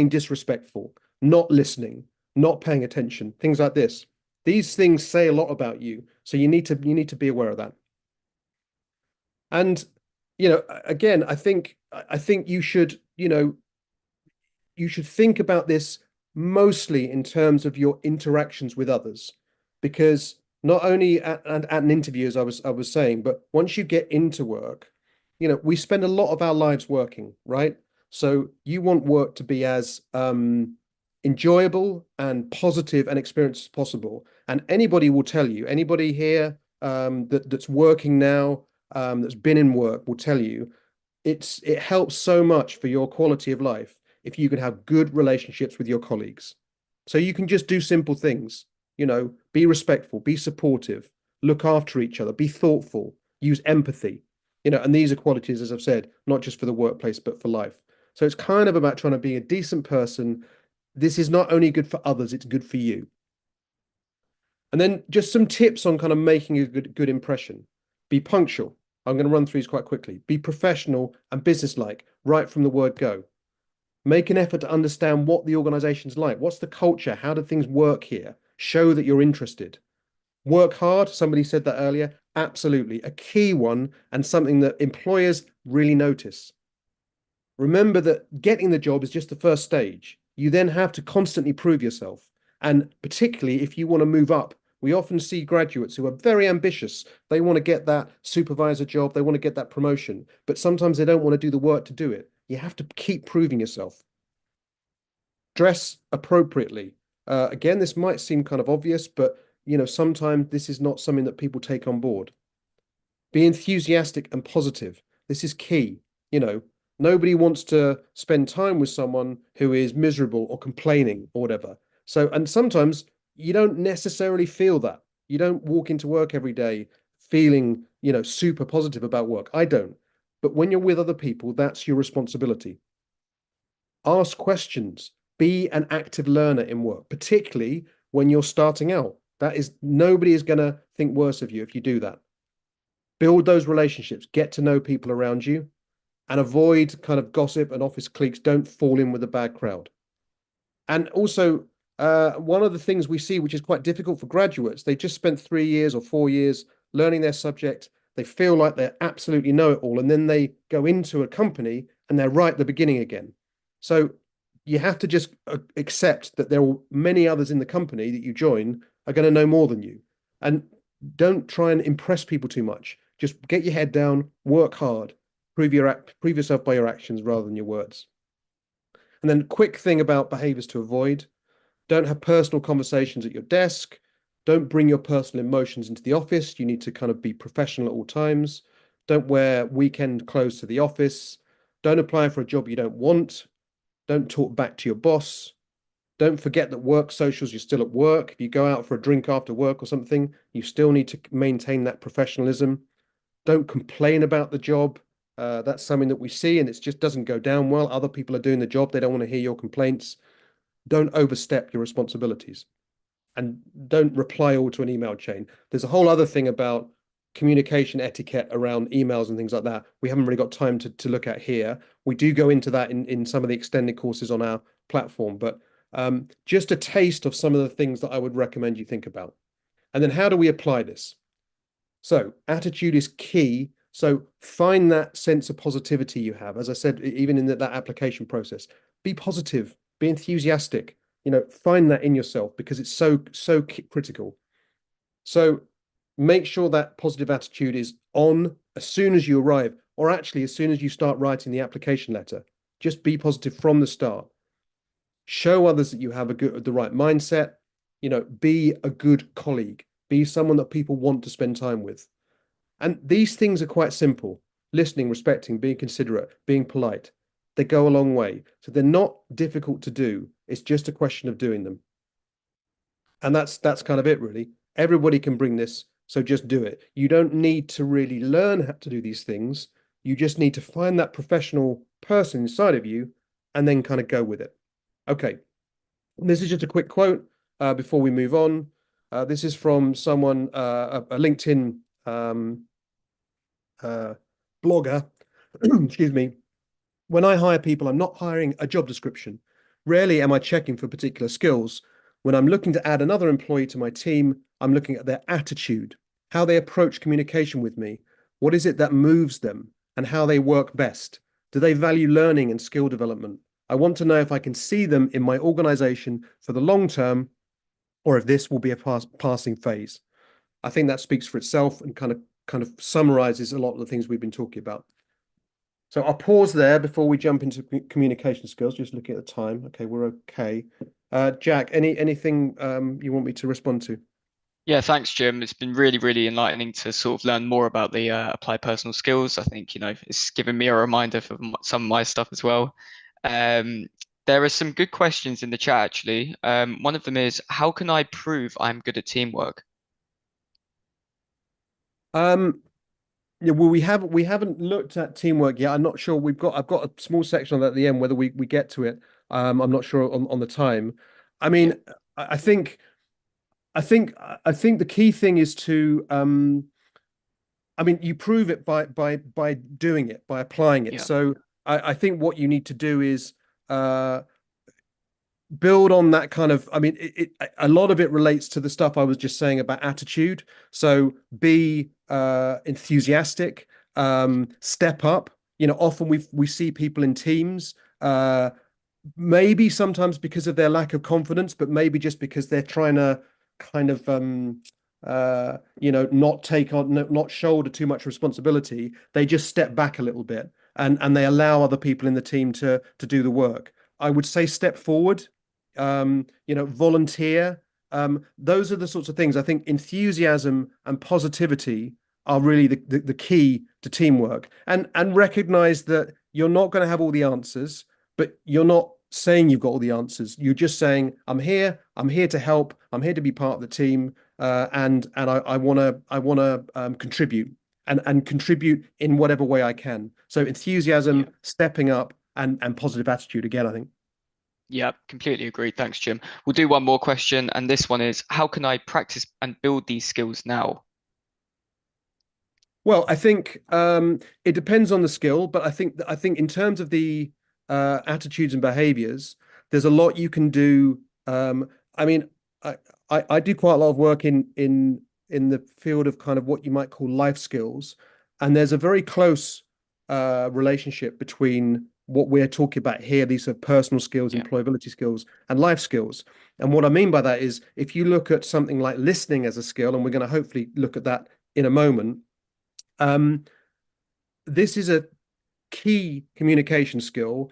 disrespectful, not listening, not paying attention, things like this. These things say a lot about you. So you need to be aware of that. And again, I think you should, you should think about this mostly in terms of your interactions with others, because not only at an interview, as I was saying, but once you get into work, we spend a lot of our lives working, right? So you want work to be as enjoyable and positive an experience as possible. And anybody will tell you, anybody here that's working now, that's been in work will tell you it helps so much for your quality of life if you can have good relationships with your colleagues. So you can just do simple things, be respectful, be supportive, look after each other, be thoughtful, use empathy, and these are qualities, as I've said, not just for the workplace, but for life. So it's kind of about trying to be a decent person. This is not only good for others, it's good for you. And then just some tips on kind of making a good impression. Be punctual. I'm going to run through these quite quickly. Be professional and businesslike right from the word go. Make an effort to understand what the organization's like. What's the culture? How do things work here? Show that you're interested. Work hard. Somebody said that earlier. Absolutely. A key one and something that employers really notice. Remember that getting the job is just the first stage. You then have to constantly prove yourself. And particularly if you want to move up, we often see graduates who are very ambitious. They want to get that supervisor job, they want to get that promotion, but sometimes they don't want to do the work to do it. You have to keep proving yourself. Dress appropriately. Again, this might seem kind of obvious, but sometimes this is not something that people take on board. Be enthusiastic and positive. This is key. Nobody wants to spend time with someone who is miserable or complaining or whatever. So, and sometimes you don't necessarily feel that. You don't walk into work every day feeling, super positive about work. I don't. But when you're with other people, that's your responsibility. Ask questions. Be an active learner in work, particularly when you're starting out. Nobody is going to think worse of you if you do that. Build those relationships, get to know people around you, and avoid kind of gossip and office cliques. Don't fall in with a bad crowd. And also, one of the things we see, which is quite difficult for graduates, they just spent 3 years or 4 years learning their subject. They feel like they absolutely know it all. And then they go into a company and they're right at the beginning again. So you have to just accept that there are many others in the company that you join are going to know more than you. And don't try and impress people too much. Just get your head down, work hard, prove yourself by your actions rather than your words. And then quick thing about behaviors to avoid. Don't have personal conversations at your desk. Don't bring your personal emotions into the office. You need to kind of be professional at all times. Don't wear weekend clothes to the office. Don't apply for a job you don't want. Don't talk back to your boss. Don't forget that work socials, you're still at work. If you go out for a drink after work or something, you still need to maintain that professionalism. Don't complain about the job. That's something that we see and it just doesn't go down well. Other people are doing the job. They don't want to hear your complaints. Don't overstep your responsibilities and don't reply all to an email chain. There's a whole other thing about communication etiquette around emails and things like that. We haven't really got time to look at here. We do go into that in some of the extended courses on our platform, but just a taste of some of the things that I would recommend you think about. And then how do we apply this? So attitude is key. So find that sense of positivity you have. As I said, even in that application process, be positive, be enthusiastic, find that in yourself because it's so critical. So make sure that positive attitude is on as soon as you arrive, or actually as soon as you start writing the application letter. Just be positive from the start. Show others that you have the right mindset. Be a good colleague. Be someone that people want to spend time with. And these things are quite simple. Listening, respecting, being considerate, being polite. They go a long way. So they're not difficult to do. It's just a question of doing them. And that's kind of it, really. Everybody can bring this, so just do it. You don't need to really learn how to do these things. You just need to find that professional person inside of you and then kind of go with it. Okay, this is just a quick quote before we move on. This is from someone, a LinkedIn blogger. Excuse me. When I hire people, I'm not hiring a job description. Rarely am I checking for particular skills. When I'm looking to add another employee to my team, I'm looking at their attitude, how they approach communication with me. What is it that moves them? and how they work best? Do they value learning and skill development? I want to know if I can see them in my organization for the long term, or if this will be a passing phase. I think that speaks for itself and kind of summarizes a lot of the things we've been talking about. So I'll pause there before we jump into communication skills. Just looking at the time. Okay, we're okay. Jack, anything you want me to respond to? Yeah, thanks, Jim. It's been really, really enlightening to sort of learn more about the applied personal skills. I think, it's given me a reminder for some of my stuff as well. Um, there are some good questions in the chat, actually. One of them is, how can I prove I'm good at teamwork? Um, Yeah, well, we haven't looked at teamwork yet. I'm not sure. I've got a small section on that at the end. Whether we get to it, I'm not sure on the time. I Yeah, mean, I think the key thing is to I mean, you prove it by doing it, by applying it. yeah, So I think what you need to do is uh build on that kind of, I mean, a lot of it relates to the stuff I was just saying about attitude. So be enthusiastic, step up. Often we see people in teams, maybe sometimes because of their lack of confidence, but maybe just because they're trying to kind of not take on, not shoulder too much responsibility. They just step back a little bit, and they allow other people in the team to do the work. I would say step forward, volunteer. Those are the sorts of things. I think enthusiasm and positivity are really the key to teamwork, and recognize that you're not going to have all the answers, but you're not saying you've got all the answers. You're just saying, I'm here to help, I'm here to be part of the team, and I want to contribute and contribute in whatever way I can. So yeah. enthusiasm, stepping up, and positive attitude again, I think. Yeah, completely agreed. Thanks, Jim. We'll do one more question, and this one is, how can I practice and build these skills now? Well, I think it depends on the skill, but I think in terms of the attitudes and behaviors, there's a lot you can do. I mean, I, I do quite a lot of work in the field of kind of what you might call life skills, and there's a very close relationship between what we're talking about here, these are personal skills, Yeah, employability skills, and life skills. And what I mean by that is if you look at something like listening as a skill, and we're going to hopefully look at that in a moment. um, this is a key communication skill,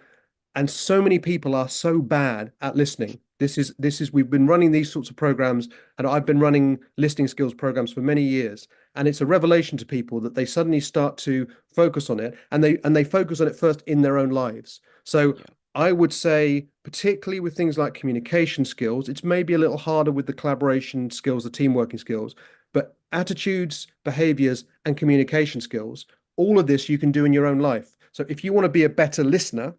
and so many people are so bad at listening. This is we've been running these sorts of programs, and I've been running listening skills programs for many years, and it's a revelation to people that they suddenly start to focus on it, and they focus on it first in their own lives. So yeah, I would say, particularly with things like communication skills, it's maybe a little harder with the collaboration skills, the team working skills, but attitudes, behaviors, and communication skills, all of this you can do in your own life. So if you want to be a better listener,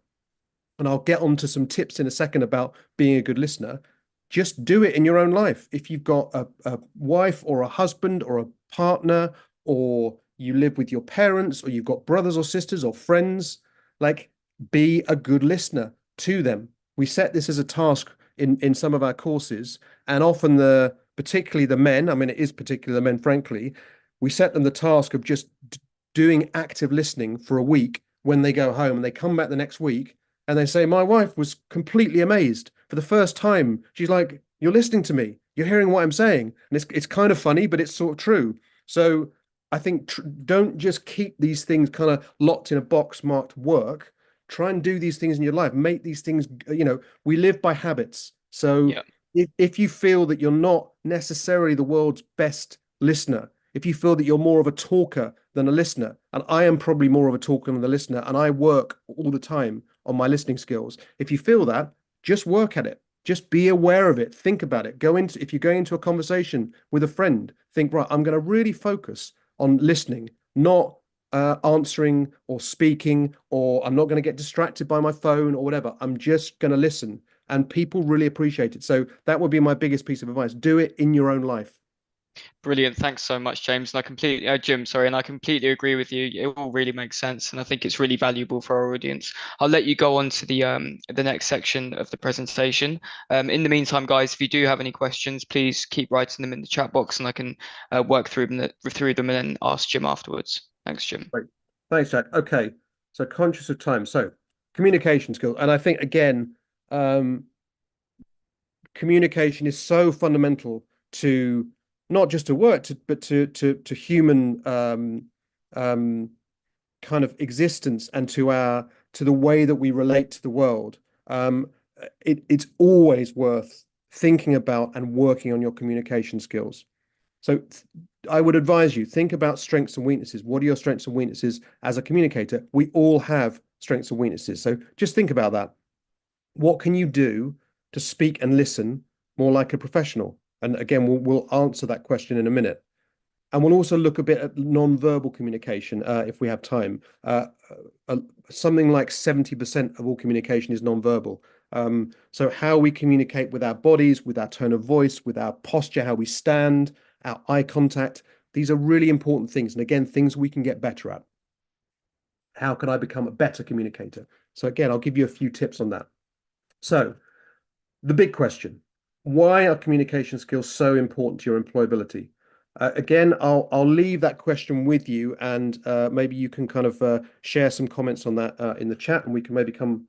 and I'll get on to some tips in a second about being a good listener, just do it in your own life. If you've got a wife or a husband or a partner, or you live with your parents, or you've got brothers or sisters or friends, like, be a good listener to them. We set this as a task in some of our courses, and often particularly the men, I mean, it is particularly the men, frankly, we set them the task of just doing active listening for a week when they go home, and they come back the next week and they say, my wife was completely amazed for the first time. She's like, you're listening to me. You're hearing what I'm saying. And it's kind of funny, but it's sort of true. So I think don't just keep these things kind of locked in a box marked work. Try and do these things in your life. Make these things, we live by habits. So yeah, if you feel that you're not necessarily the world's best listener, if you feel that you're more of a talker than a listener, and I am probably more of a talker than a listener, and I work all the time on my listening skills. If you feel that, just work at it. Just be aware of it. Think about it. If you're going into a conversation with a friend, think, right, I'm going to really focus on listening, not answering or speaking, or I'm not going to get distracted by my phone or whatever. I'm just going to listen. And people really appreciate it. So that would be my biggest piece of advice. Do it in your own life. brilliant. Thanks so much, James. And Jim, sorry, and I completely agree with you. It all really makes sense, and I think it's really valuable for our audience. I'll let you go on to the next section of the presentation. In the meantime, guys, if you do have any questions, please keep writing them in the chat box, and I can work through them and then ask Jim afterwards. Thanks, Jim. Right. Thanks, Jack. Okay, so conscious of time. So communication skills, and I think again, um, communication is so fundamental to not just to work, but to human um, kind of existence and to the way that we relate to the world. Um, it's always worth thinking about and working on your communication skills. So I would advise you think about strengths and weaknesses. What are your strengths and weaknesses as a communicator? We all have strengths and weaknesses. So just think about that. What can you do to speak and listen more like a professional? And again, we'll answer that question in a minute. And we'll also look a bit at non-verbal communication if we have time. Uh, Something like 70% of all communication is non-verbal. So how we communicate with our bodies, with our tone of voice, with our posture, how we stand, our eye contact. These are really important things. And again, things we can get better at. How can I become a better communicator? So again, I'll give you a few tips on that. So the big question, why are communication skills so important to your employability? Again, I'll leave that question with you, and maybe you can kind of share some comments on that in the chat, and we can maybe come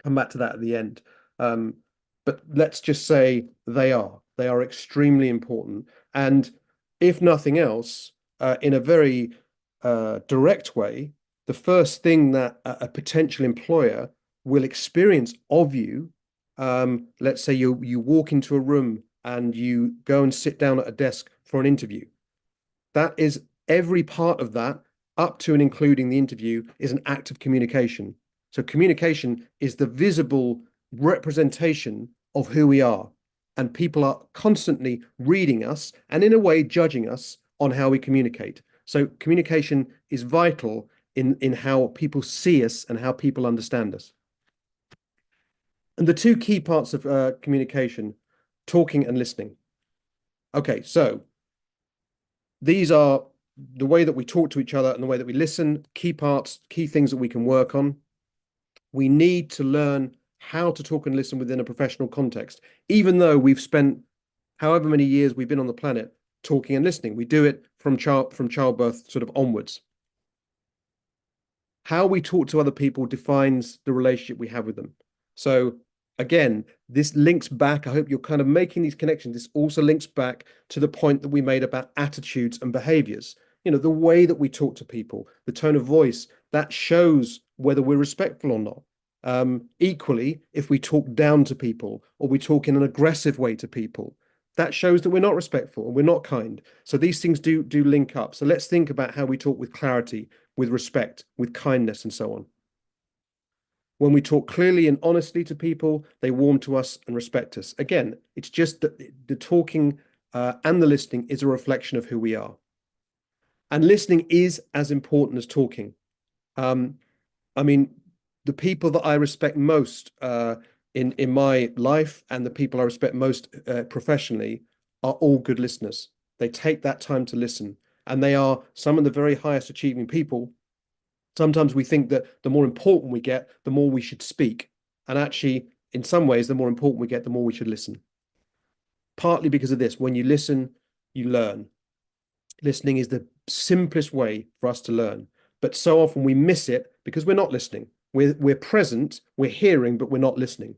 back to that at the end. Um, but let's just say they are extremely important, and if nothing else, in a very direct way, the first thing that a potential employer will experience of you, let's say you walk into a room and you go and sit down at a desk for an interview. That is every part of that, up to and including the interview, is an act of communication. So communication is the visible representation of who we are. And people are constantly reading us and in a way judging us on how we communicate. So communication is vital in how people see us and how people understand us. And the two key parts of communication, talking and listening. Okay, so these are the way that we talk to each other and the way that we listen, key parts, key things that we can work on. We need to learn how to talk and listen within a professional context, even though we've spent however many years we've been on the planet talking and listening. We do it from childbirth sort of onwards. How we talk to other people defines the relationship we have with them. So again, this links back. I hope you're kind of making these connections. This also links back to the point that we made about attitudes and behaviors. You know, the way that we talk to people, the tone of voice, that shows whether we're respectful or not. Equally, if we talk down to people or we talk in an aggressive way to people, that shows that we're not respectful and we're not kind. So these things do link up. So let's think about how we talk with clarity, with respect, with kindness, and so on. When we talk clearly and honestly to people, they warm to us and respect us. Again, it's just that the talking and the listening is a reflection of who we are. And listening is as important as talking. Um, I mean, the people that I respect most in my life and the people I respect most professionally are all good listeners. They take that time to listen, and they are some of the very highest achieving people. Sometimes we think that the more important we get, the more we should speak. And actually, in some ways, the more important we get, the more we should listen. Partly because of this, when you listen, you learn. Listening is the simplest way for us to learn. But so often we miss it because we're not listening. We're present, we're hearing, but we're not listening.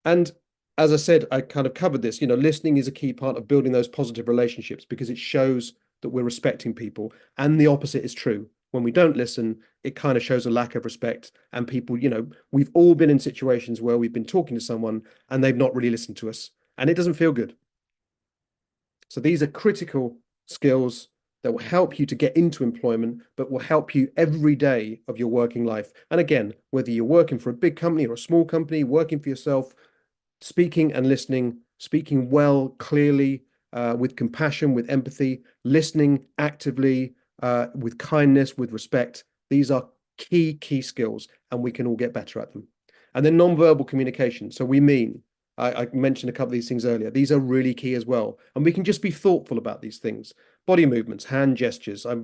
And as I said, I kind of covered this, listening is a key part of building those positive relationships because it shows that we're respecting people. And the opposite is true. When we don't listen, it kind of shows a lack of respect. And people, we've all been in situations where we've been talking to someone and they've not really listened to us. And it doesn't feel good. So these are critical skills that will help you to get into employment, but will help you every day of your working life. And again, whether you're working for a big company or a small company, working for yourself, speaking and listening, speaking well, clearly, with compassion, with empathy, listening actively, with kindness, with respect. These are key skills, and we can all get better at them. And then non-verbal communication. So I mentioned a couple of these things earlier. These are really key as well. And we can just be thoughtful about these things. Body movements, hand gestures. I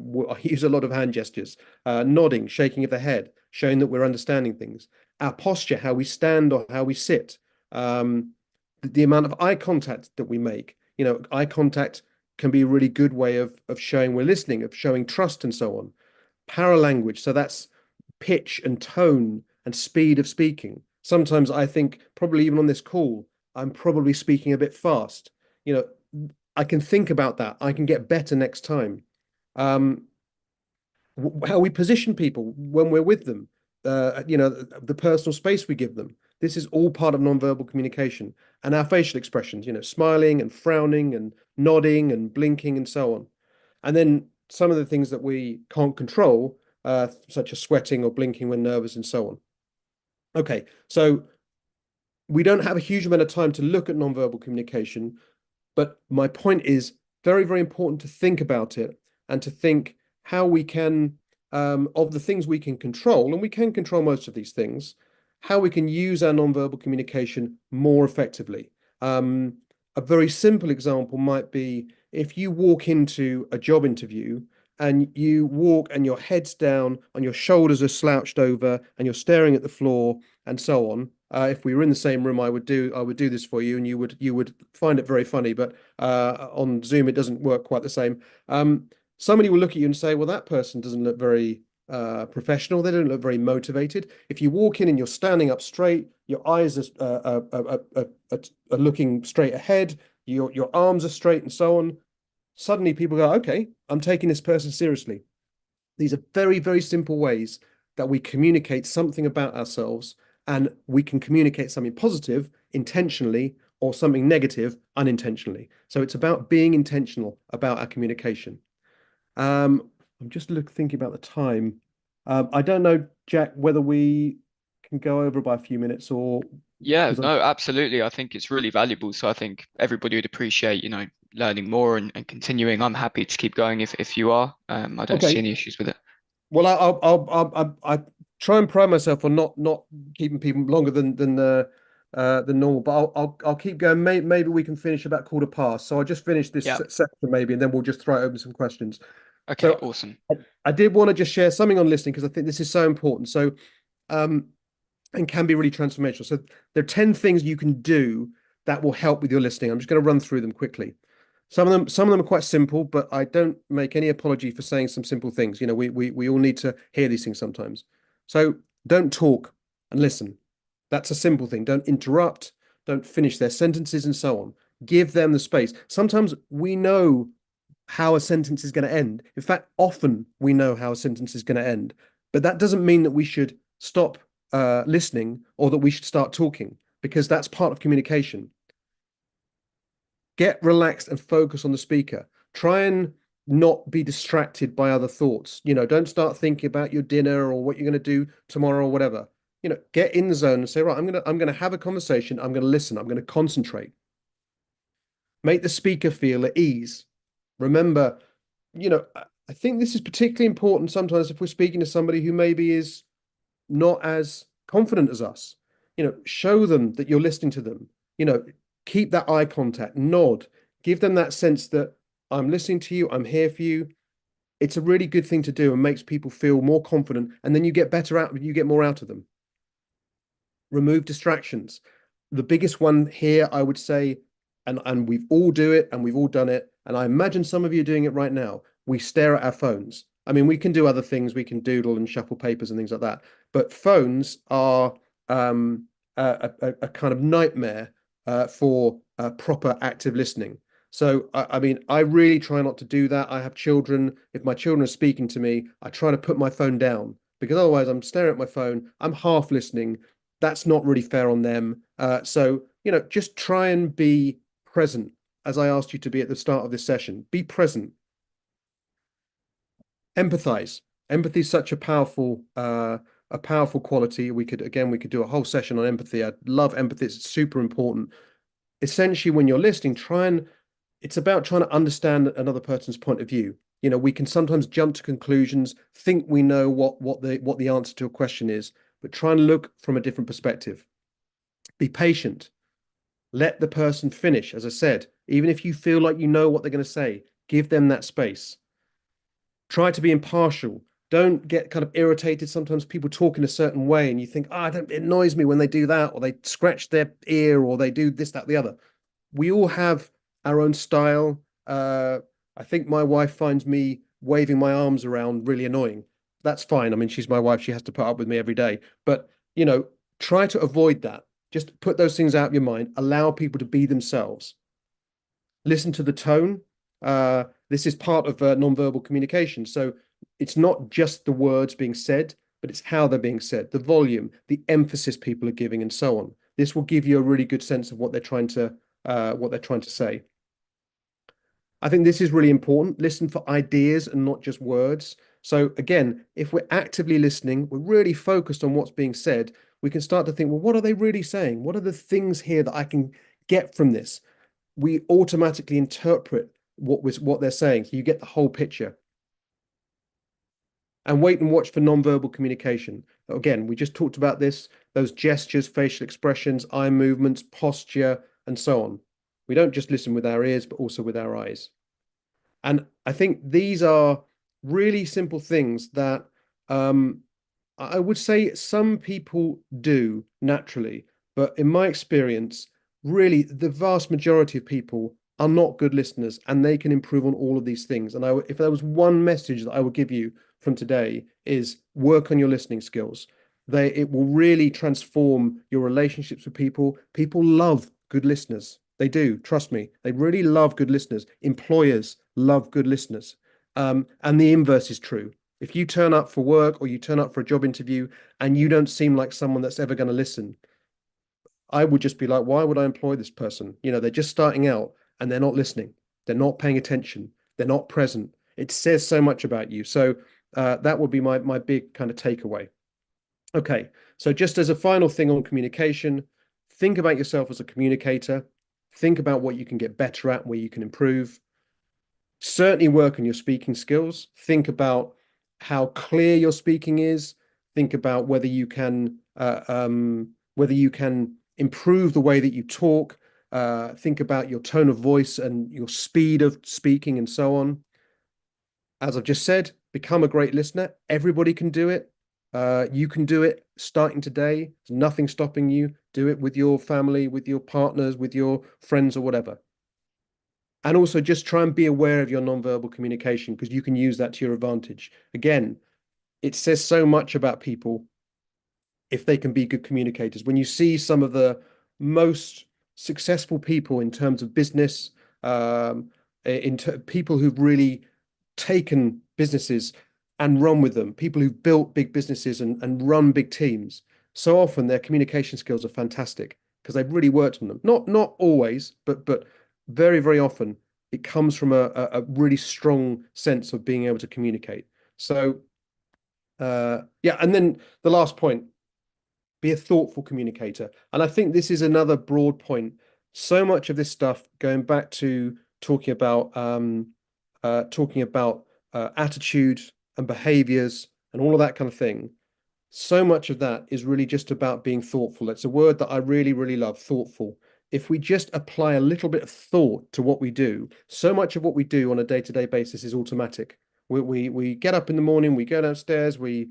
use a lot of hand gestures, nodding, shaking of the head, showing that we're understanding things. Our posture, how we stand or how we sit, the amount of eye contact that we make. Eye contact can be a really good way of showing we're listening, of showing trust and so on. Paralanguage, so that's pitch and tone and speed of speaking. Sometimes I think probably even on this call, I'm probably speaking a bit fast. You know, I can think about that. I can get better next time. Um, how we position people when we're with them, the personal space we give them. This is all part of nonverbal communication and our facial expressions, smiling and frowning and nodding and blinking and so on. And then some of the things that we can't control, such as sweating or blinking when nervous and so on. Okay, so we don't have a huge amount of time to look at nonverbal communication, but my point is very, very important to think about it and to think how we can, of the things we can control, and we can control most of these things, how we can use our nonverbal communication more effectively. A very simple example might be if you walk into a job interview and you walk and your head's down and your shoulders are slouched over and you're staring at the floor and so on. If we were in the same room, I would do this for you, and you would find it very funny. But on Zoom, it doesn't work quite the same. Somebody will look at you and say, "Well, that person doesn't look very professional. They don't look very motivated." If you walk in and you're standing up straight, your eyes are looking straight ahead, your arms are straight, and so on. Suddenly, people go, "Okay, I'm taking this person seriously." These are very, very simple ways that we communicate something about ourselves, and we can communicate something positive intentionally or something negative unintentionally. So it's about being intentional about our communication. I'm just thinking about the time. I don't know, Jack, whether we can go over by a few minutes or Yeah, because I no, absolutely. I think it's really valuable. So I think everybody would appreciate, learning more and continuing. I'm happy to keep going if you are. I don't see okay. any issues with it. Well, I try and pride myself on not keeping people longer than normal, but I'll keep going. Maybe we can finish about quarter past. So I'll just finish this Yeah. section maybe, and then we'll just throw open some questions. Okay, So awesome. I did want to just share something on listening because I think this is so important. So um, and can be really transformational. So there are 10 things you can do that will help with your listening. I'm just going to run through them quickly. Some of them are quite simple, but I don't make any apology for saying some simple things. We all need to hear these things sometimes. So don't talk and listen. That's a simple thing. Don't interrupt, don't finish their sentences and so on. Give them the space. Sometimes we know how a sentence is going to end. In fact, often we know how a sentence is going to end, but that doesn't mean that we should stop listening or that we should start talking because that's part of communication. Get relaxed and focus on the speaker. Try and not be distracted by other thoughts. Don't start thinking about your dinner or what you're going to do tomorrow or whatever. Get in the zone and say, right, I'm gonna have a conversation. I'm gonna listen. I'm gonna concentrate. Make the speaker feel at ease. Remember, I think this is particularly important sometimes if we're speaking to somebody who maybe is not as confident as us. Show them that you're listening to them. You know, keep that eye contact, nod, give them that sense that I'm listening to you, I'm here for you. It's a really good thing to do and makes people feel more confident. And then you get more out of them. Remove distractions. The biggest one here, I would say, and we've all do it and we've all done it. And I imagine some of you are doing it right now. We stare at our phones. I mean, we can do other things. We can doodle and shuffle papers and things like that. But phones are a kind of nightmare for proper active listening. So, I mean, I really try not to do that. I have children. If my children are speaking to me, I try to put my phone down because otherwise I'm staring at my phone. I'm half listening. That's not really fair on them. So, just try and be present as I asked you to be at the start of this session. Be present. Empathize. Empathy is such a powerful quality. We could do a whole session on empathy. I love empathy. It's super important. Essentially, when you're listening, it's about trying to understand another person's point of view. We can sometimes jump to conclusions, think we know what the answer to a question is, but try and look from a different perspective. Be patient. Let the person finish. As I said, even if you feel like you know what they're going to say, give them that space. Try to be impartial. Don't get kind of irritated. Sometimes people talk in a certain way and you think, it annoys me when they do that, or they scratch their ear, or they do this, that, the other. We all have our own style. I think my wife finds me waving my arms around really annoying. That's fine. I mean, she's my wife. She has to put up with me every day. But, you know, try to avoid that. Just put those things out of your mind. Allow people to be themselves. Listen to the tone. This is part of nonverbal communication. So it's not just the words being said, but it's how they're being said, the volume, the emphasis people are giving, and so on. This will give you a really good sense of what they're trying to say. I think this is really important. Listen for ideas and not just words. So again, if we're actively listening, we're really focused on what's being said, we can start to think, well, what are they really saying? What are the things here that I can get from this? We automatically interpret what they're saying. So you get the whole picture. And wait and watch for non-verbal communication. Again, we just talked about this, those gestures, facial expressions, eye movements, posture, and so on. We don't just listen with our ears, but also with our eyes. And I think these are really simple things that I would say some people do naturally, but in my experience, really the vast majority of people are not good listeners and they can improve on all of these things. And if there was one message that I would give you from today is work on your listening skills. It will really transform your relationships with people. People love good listeners. They do, trust me. They really love good listeners. Employers love good listeners. And the inverse is true. If you turn up for work or you turn up for a job interview and you don't seem like someone that's ever going to listen, I would just be like, why would I employ this person? You know, they're just starting out and they're not listening. They're not paying attention. They're not present. It says so much about you. So that would be my big kind of takeaway. Okay, so just as a final thing on communication, think about yourself as a communicator. Think about what you can get better at, where you can improve. Certainly work on your speaking skills. Think about how clear your speaking is. Think about whether you can improve the way that you talk. Think about your tone of voice and your speed of speaking and so on. As I've just said, become a great listener. Everybody can do it. You can do it starting today. There's nothing stopping you. Do it with your family, with your partners, with your friends, or whatever. And also just try and be aware of your nonverbal communication because you can use that to your advantage. Again, it says so much about people if they can be good communicators. When you see some of the most successful people in terms of business, people who've really taken businesses and run with them, people who've built big businesses and run big teams, so often their communication skills are fantastic because they've really worked on them. Not always, but very, very often it comes from a really strong sense of being able to communicate. So yeah, and then the last point, be a thoughtful communicator. And I think this is another broad point. So much of this stuff going back to talking about attitude and behaviors and all of that kind of thing. So much of that is really just about being thoughtful. It's a word that I really, really love, thoughtful. If we just apply a little bit of thought to what we do, so much of what we do on a day-to-day basis is automatic. We get up in the morning, we go downstairs, we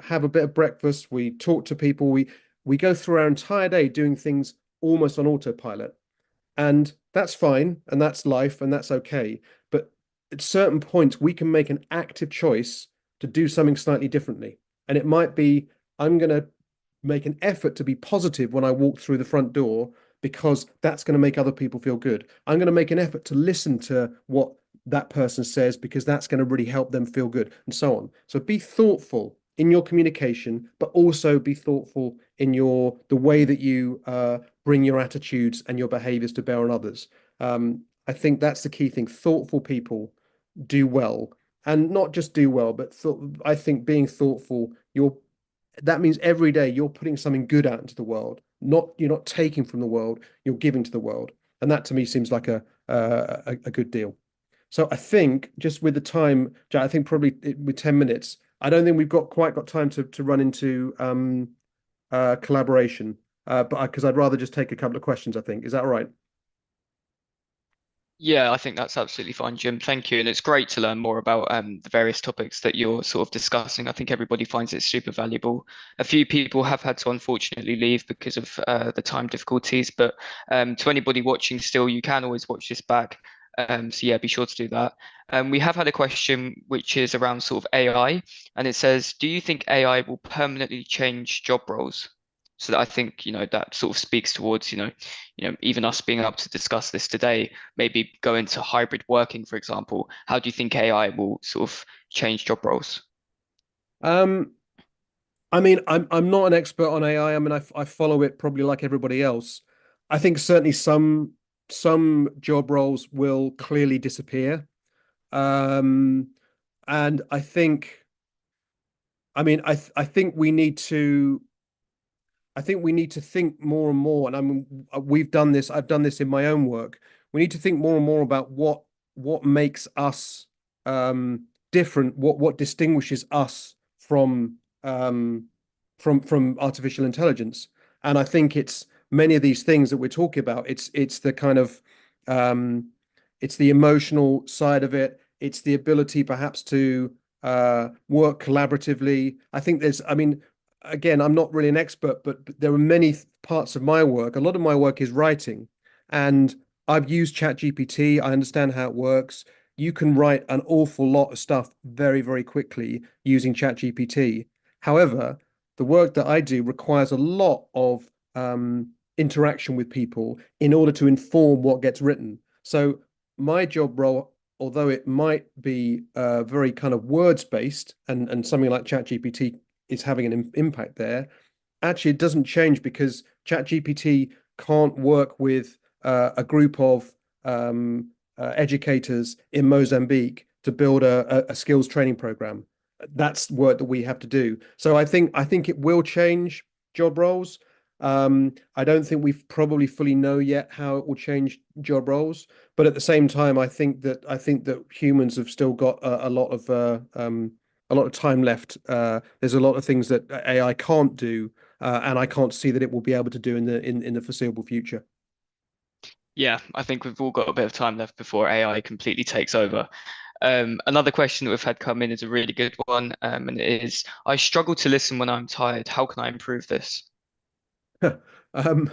have a bit of breakfast, we talk to people, we go through our entire day doing things almost on autopilot. And that's fine, and that's life, and that's okay. But at certain points, we can make an active choice to do something slightly differently. And it might be, I'm going to make an effort to be positive when I walk through the front door because that's going to make other people feel good. I'm going to make an effort to listen to what that person says because that's going to really help them feel good, and so on. So be thoughtful in your communication, but also be thoughtful in the way that you bring your attitudes and your behaviors to bear on others. I think that's the key thing. Thoughtful people do well, and not just do well, but I think being thoughtful, that means every day you're putting something good out into the world. You're not taking from the world, you're giving to the world, and that to me seems like a good deal. So I think just with the time, Jack, I think probably with 10 minutes, I don't think we've quite got time to run into collaboration, but because I'd rather just take a couple of questions, I think. Is that all right? Yeah, I think that's absolutely fine, Jim. Thank you. And it's great to learn more about the various topics that you're sort of discussing. I think everybody finds it super valuable. A few people have had to unfortunately leave because of the time difficulties, but to anybody watching still, you can always watch this back. So yeah, be sure to do that. We have had a question which is around sort of AI, and it says, do you think AI will permanently change job roles? So that I think, that sort of speaks towards, even us being able to discuss this today, maybe go into hybrid working, for example. How do you think AI will sort of change job roles? Um, I mean, I'm not an expert on AI. I mean, I follow it probably like everybody else. I think certainly some job roles will clearly disappear. Um, and I mean, I think we need to think more and more. And I mean, we've done this. I've done this in my own work. We need to think more and more about what makes us different. What distinguishes us um, from artificial intelligence. And I think it's many of these things that we're talking about. It's the kind of um, it's the emotional side of it. It's the ability perhaps to work collaboratively. I think there's. I mean, again, I'm not really an expert, but there are many parts of my work. A lot of my work is writing, and I've used ChatGPT. I understand how it works. You can write an awful lot of stuff very, very quickly using ChatGPT. However, the work that I do requires a lot of interaction with people in order to inform what gets written. So my job role, although it might be very kind of words based, and something like ChatGPT is having an impact there, actually it doesn't change because ChatGPT can't work with a group of educators in Mozambique to build a skills training program. That's work that we have to do. So I think it will change job roles. I don't think we probably fully know yet how it will change job roles, but at the same time, I think that humans have still got a lot of time left. There's a lot of things that AI can't do, and I can't see that it will be able to do in the foreseeable future. Yeah, I think we've all got a bit of time left before AI completely takes over. Another question that we've had come in is a really good one, and it is, I struggle to listen when I'm tired. How can I improve this? Um,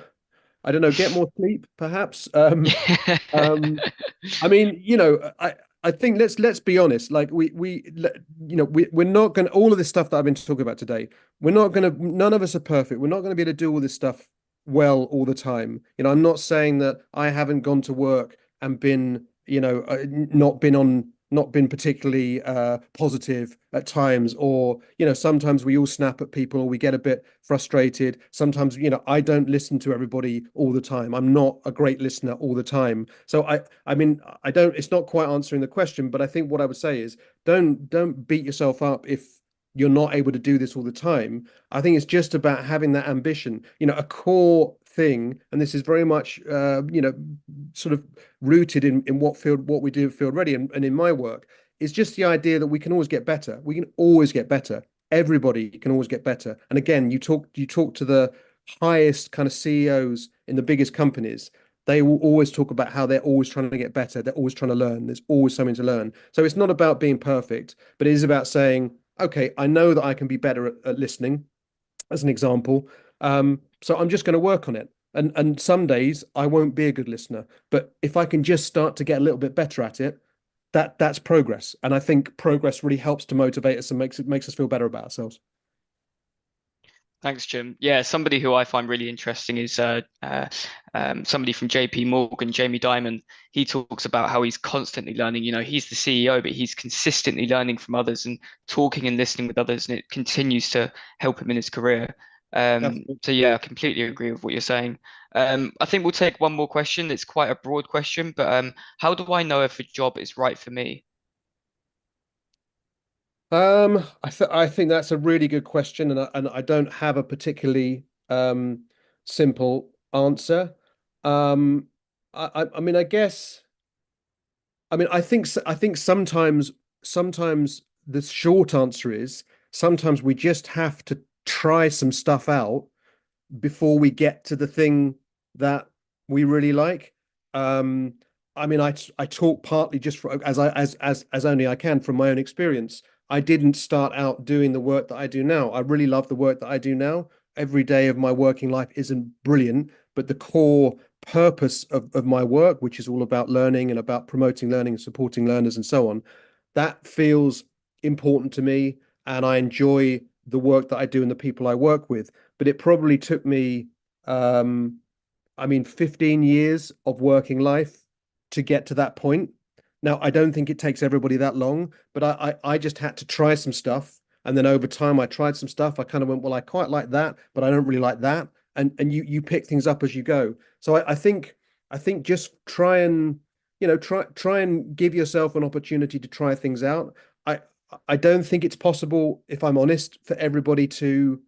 I don't know, get more sleep, perhaps. Um, I mean, I think let's be honest. Like we're not going to all of this stuff that I've been talking about today. We're not going to. None of us are perfect. We're not going to be able to do all this stuff well all the time. I'm not saying that I haven't gone to work and been, not been particularly positive at times, or sometimes we all snap at people or we get a bit frustrated. Sometimes I don't listen to everybody all the time. I'm not a great listener all the time. So I mean, I don't, it's not quite answering the question, but I think what I would say is don't beat yourself up if you're not able to do this all the time. I think it's just about having that ambition, a core thing, and this is very much sort of rooted in what we do at Field Ready, and in my work, is just the idea that we can always get better. We can always get better. Everybody can always get better. And again, you talk to the highest kind of CEOs in the biggest companies, they will always talk about how they're always trying to get better. They're always trying to learn. There's always something to learn. So it's not about being perfect, but it is about saying, okay, I know that I can be better at listening, as an example. So I'm just going to work on it. And some days I won't be a good listener, but if I can just start to get a little bit better at it, that's progress. And I think progress really helps to motivate us and makes us feel better about ourselves. Thanks, Jim. Yeah, somebody who I find really interesting is somebody from JP Morgan, Jamie Dimon. He talks about how he's constantly learning. He's the CEO, but he's consistently learning from others and talking and listening with others, and it continues to help him in his career. Absolutely. So yeah, I completely agree with what you're saying. I think we'll take one more question. It's quite a broad question, but how do I know if a job is right for me? I think that's a really good question, and I don't have a particularly simple answer. Um, I mean, I guess. I mean, I think sometimes the short answer is sometimes we just have to try some stuff out before we get to the thing that we really like. Um, I mean, I talk partly just as only I can from my own experience. I didn't start out doing the work that I do now. I really love the work that I do now. Every day of my working life isn't brilliant, but the core purpose of my work, which is all about learning and about promoting learning and supporting learners and so on, that feels important to me. And I enjoy the work that I do and the people I work with. But it probably took me, um, 15 years of working life to get to that point. Now, I don't think it takes everybody that long, but I just had to try some stuff. And then over time, I tried some stuff. I kind of went, well, I quite like that, but I don't really like that. And you pick things up as you go. So I think just try and try and give yourself an opportunity to try things out. I I don't think it's possible, if I'm honest, for everybody to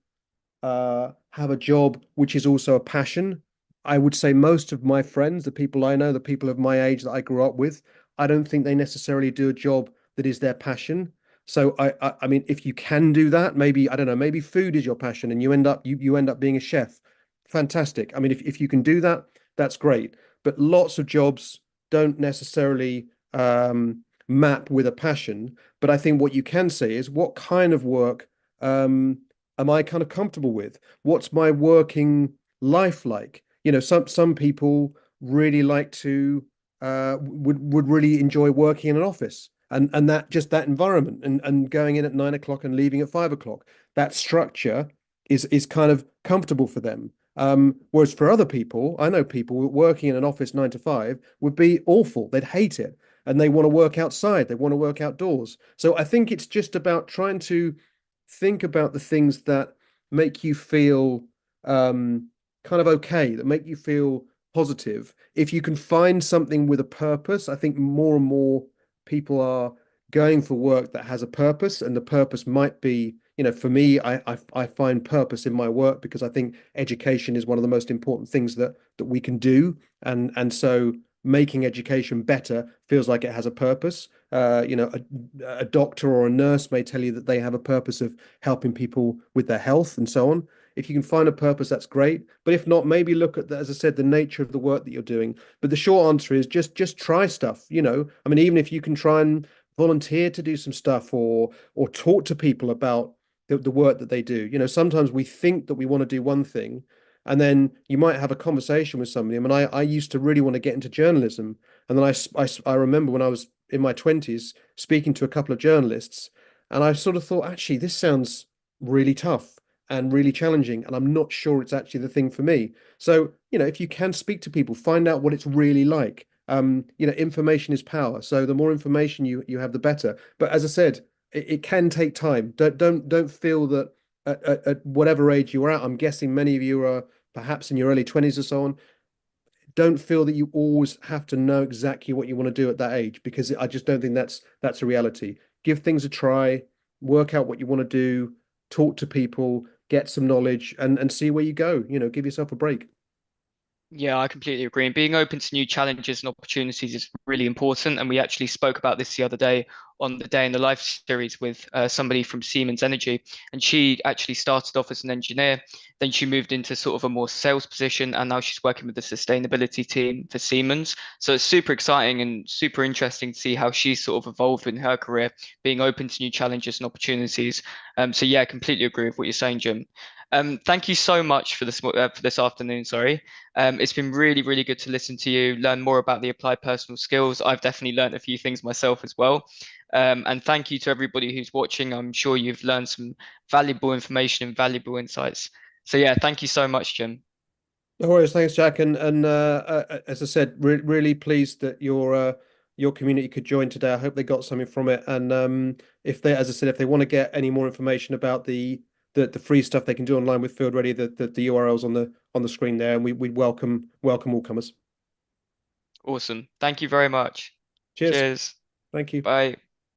have a job which is also a passion. I would say most of my friends, the people I know, the people of my age that I grew up with, I don't think they necessarily do a job that is their passion. So I mean, if you can do that, maybe I don't know, maybe food is your passion, and you end up being a chef. Fantastic. I mean, if you can do that, that's great. But lots of jobs don't necessarily map with a passion. But I think what you can say is what kind of work um, am I kind of comfortable with? What's my working life like? Some people really like to would really enjoy working in an office and that just that environment and going in at 9 o'clock and leaving at 5 o'clock. That structure is kind of comfortable for them. Whereas for other people, I know people working in an office 9 to 5 would be awful. They'd hate it and they want to work outside. They want to work outdoors. So I think it's just about trying to think about the things that make you feel kind of okay, that make you feel positive. If you can find something with a purpose, I think more and more people are going for work that has a purpose, and the purpose might be, for me, I find purpose in my work because I think education is one of the most important things that we can do, and so making education better feels like it has a purpose. A doctor or a nurse may tell you that they have a purpose of helping people with their health and so on. If you can find a purpose, that's great. But if not, maybe look at, as I said, the nature of the work that you're doing. But the short answer is just try stuff. I mean, even if you can try and volunteer to do some stuff or talk to people about the work that they do. Sometimes we think that we want to do one thing, and then you might have a conversation with somebody. I mean, I used to really want to get into journalism, and then I remember when I was in my 20s speaking to a couple of journalists, and I sort of thought, actually, this sounds really tough and really challenging, and I'm not sure it's actually the thing for me. So, if you can speak to people, find out what it's really like. Information is power. So the more information you have, the better. But as I said, it can take time. Don't feel that at whatever age you are at. I'm guessing many of you are perhaps in your early 20s or so on. Don't feel that you always have to know exactly what you want to do at that age, because I just don't think that's a reality. Give things a try, work out what you want to do, talk to people, get some knowledge, and see where you go. Give yourself a break. Yeah, I completely agree. And being open to new challenges and opportunities is really important. And we actually spoke about this the other day on the Day in the Life series with somebody from Siemens Energy. And she actually started off as an engineer. Then she moved into sort of a more sales position. And now she's working with the sustainability team for Siemens. So it's super exciting and super interesting to see how she's sort of evolved in her career, being open to new challenges and opportunities. So yeah, I completely agree with what you're saying, Jim. Thank you so much for this afternoon. Sorry. It's been really, really good to listen to you, learn more about the applied personal skills. I've definitely learned a few things myself as well. And thank you to everybody who's watching. I'm sure you've learned some valuable information and valuable insights. So yeah, thank you so much, Jim. No worries, thanks, Jack. And as I said, really pleased that your community could join today. I hope they got something from it. And if they, as I said, if they want to get any more information about the free stuff they can do online with Field Ready, the URLs on the screen there, and we welcome all comers. Awesome. Thank you very much. Cheers. Cheers. Thank you. Bye.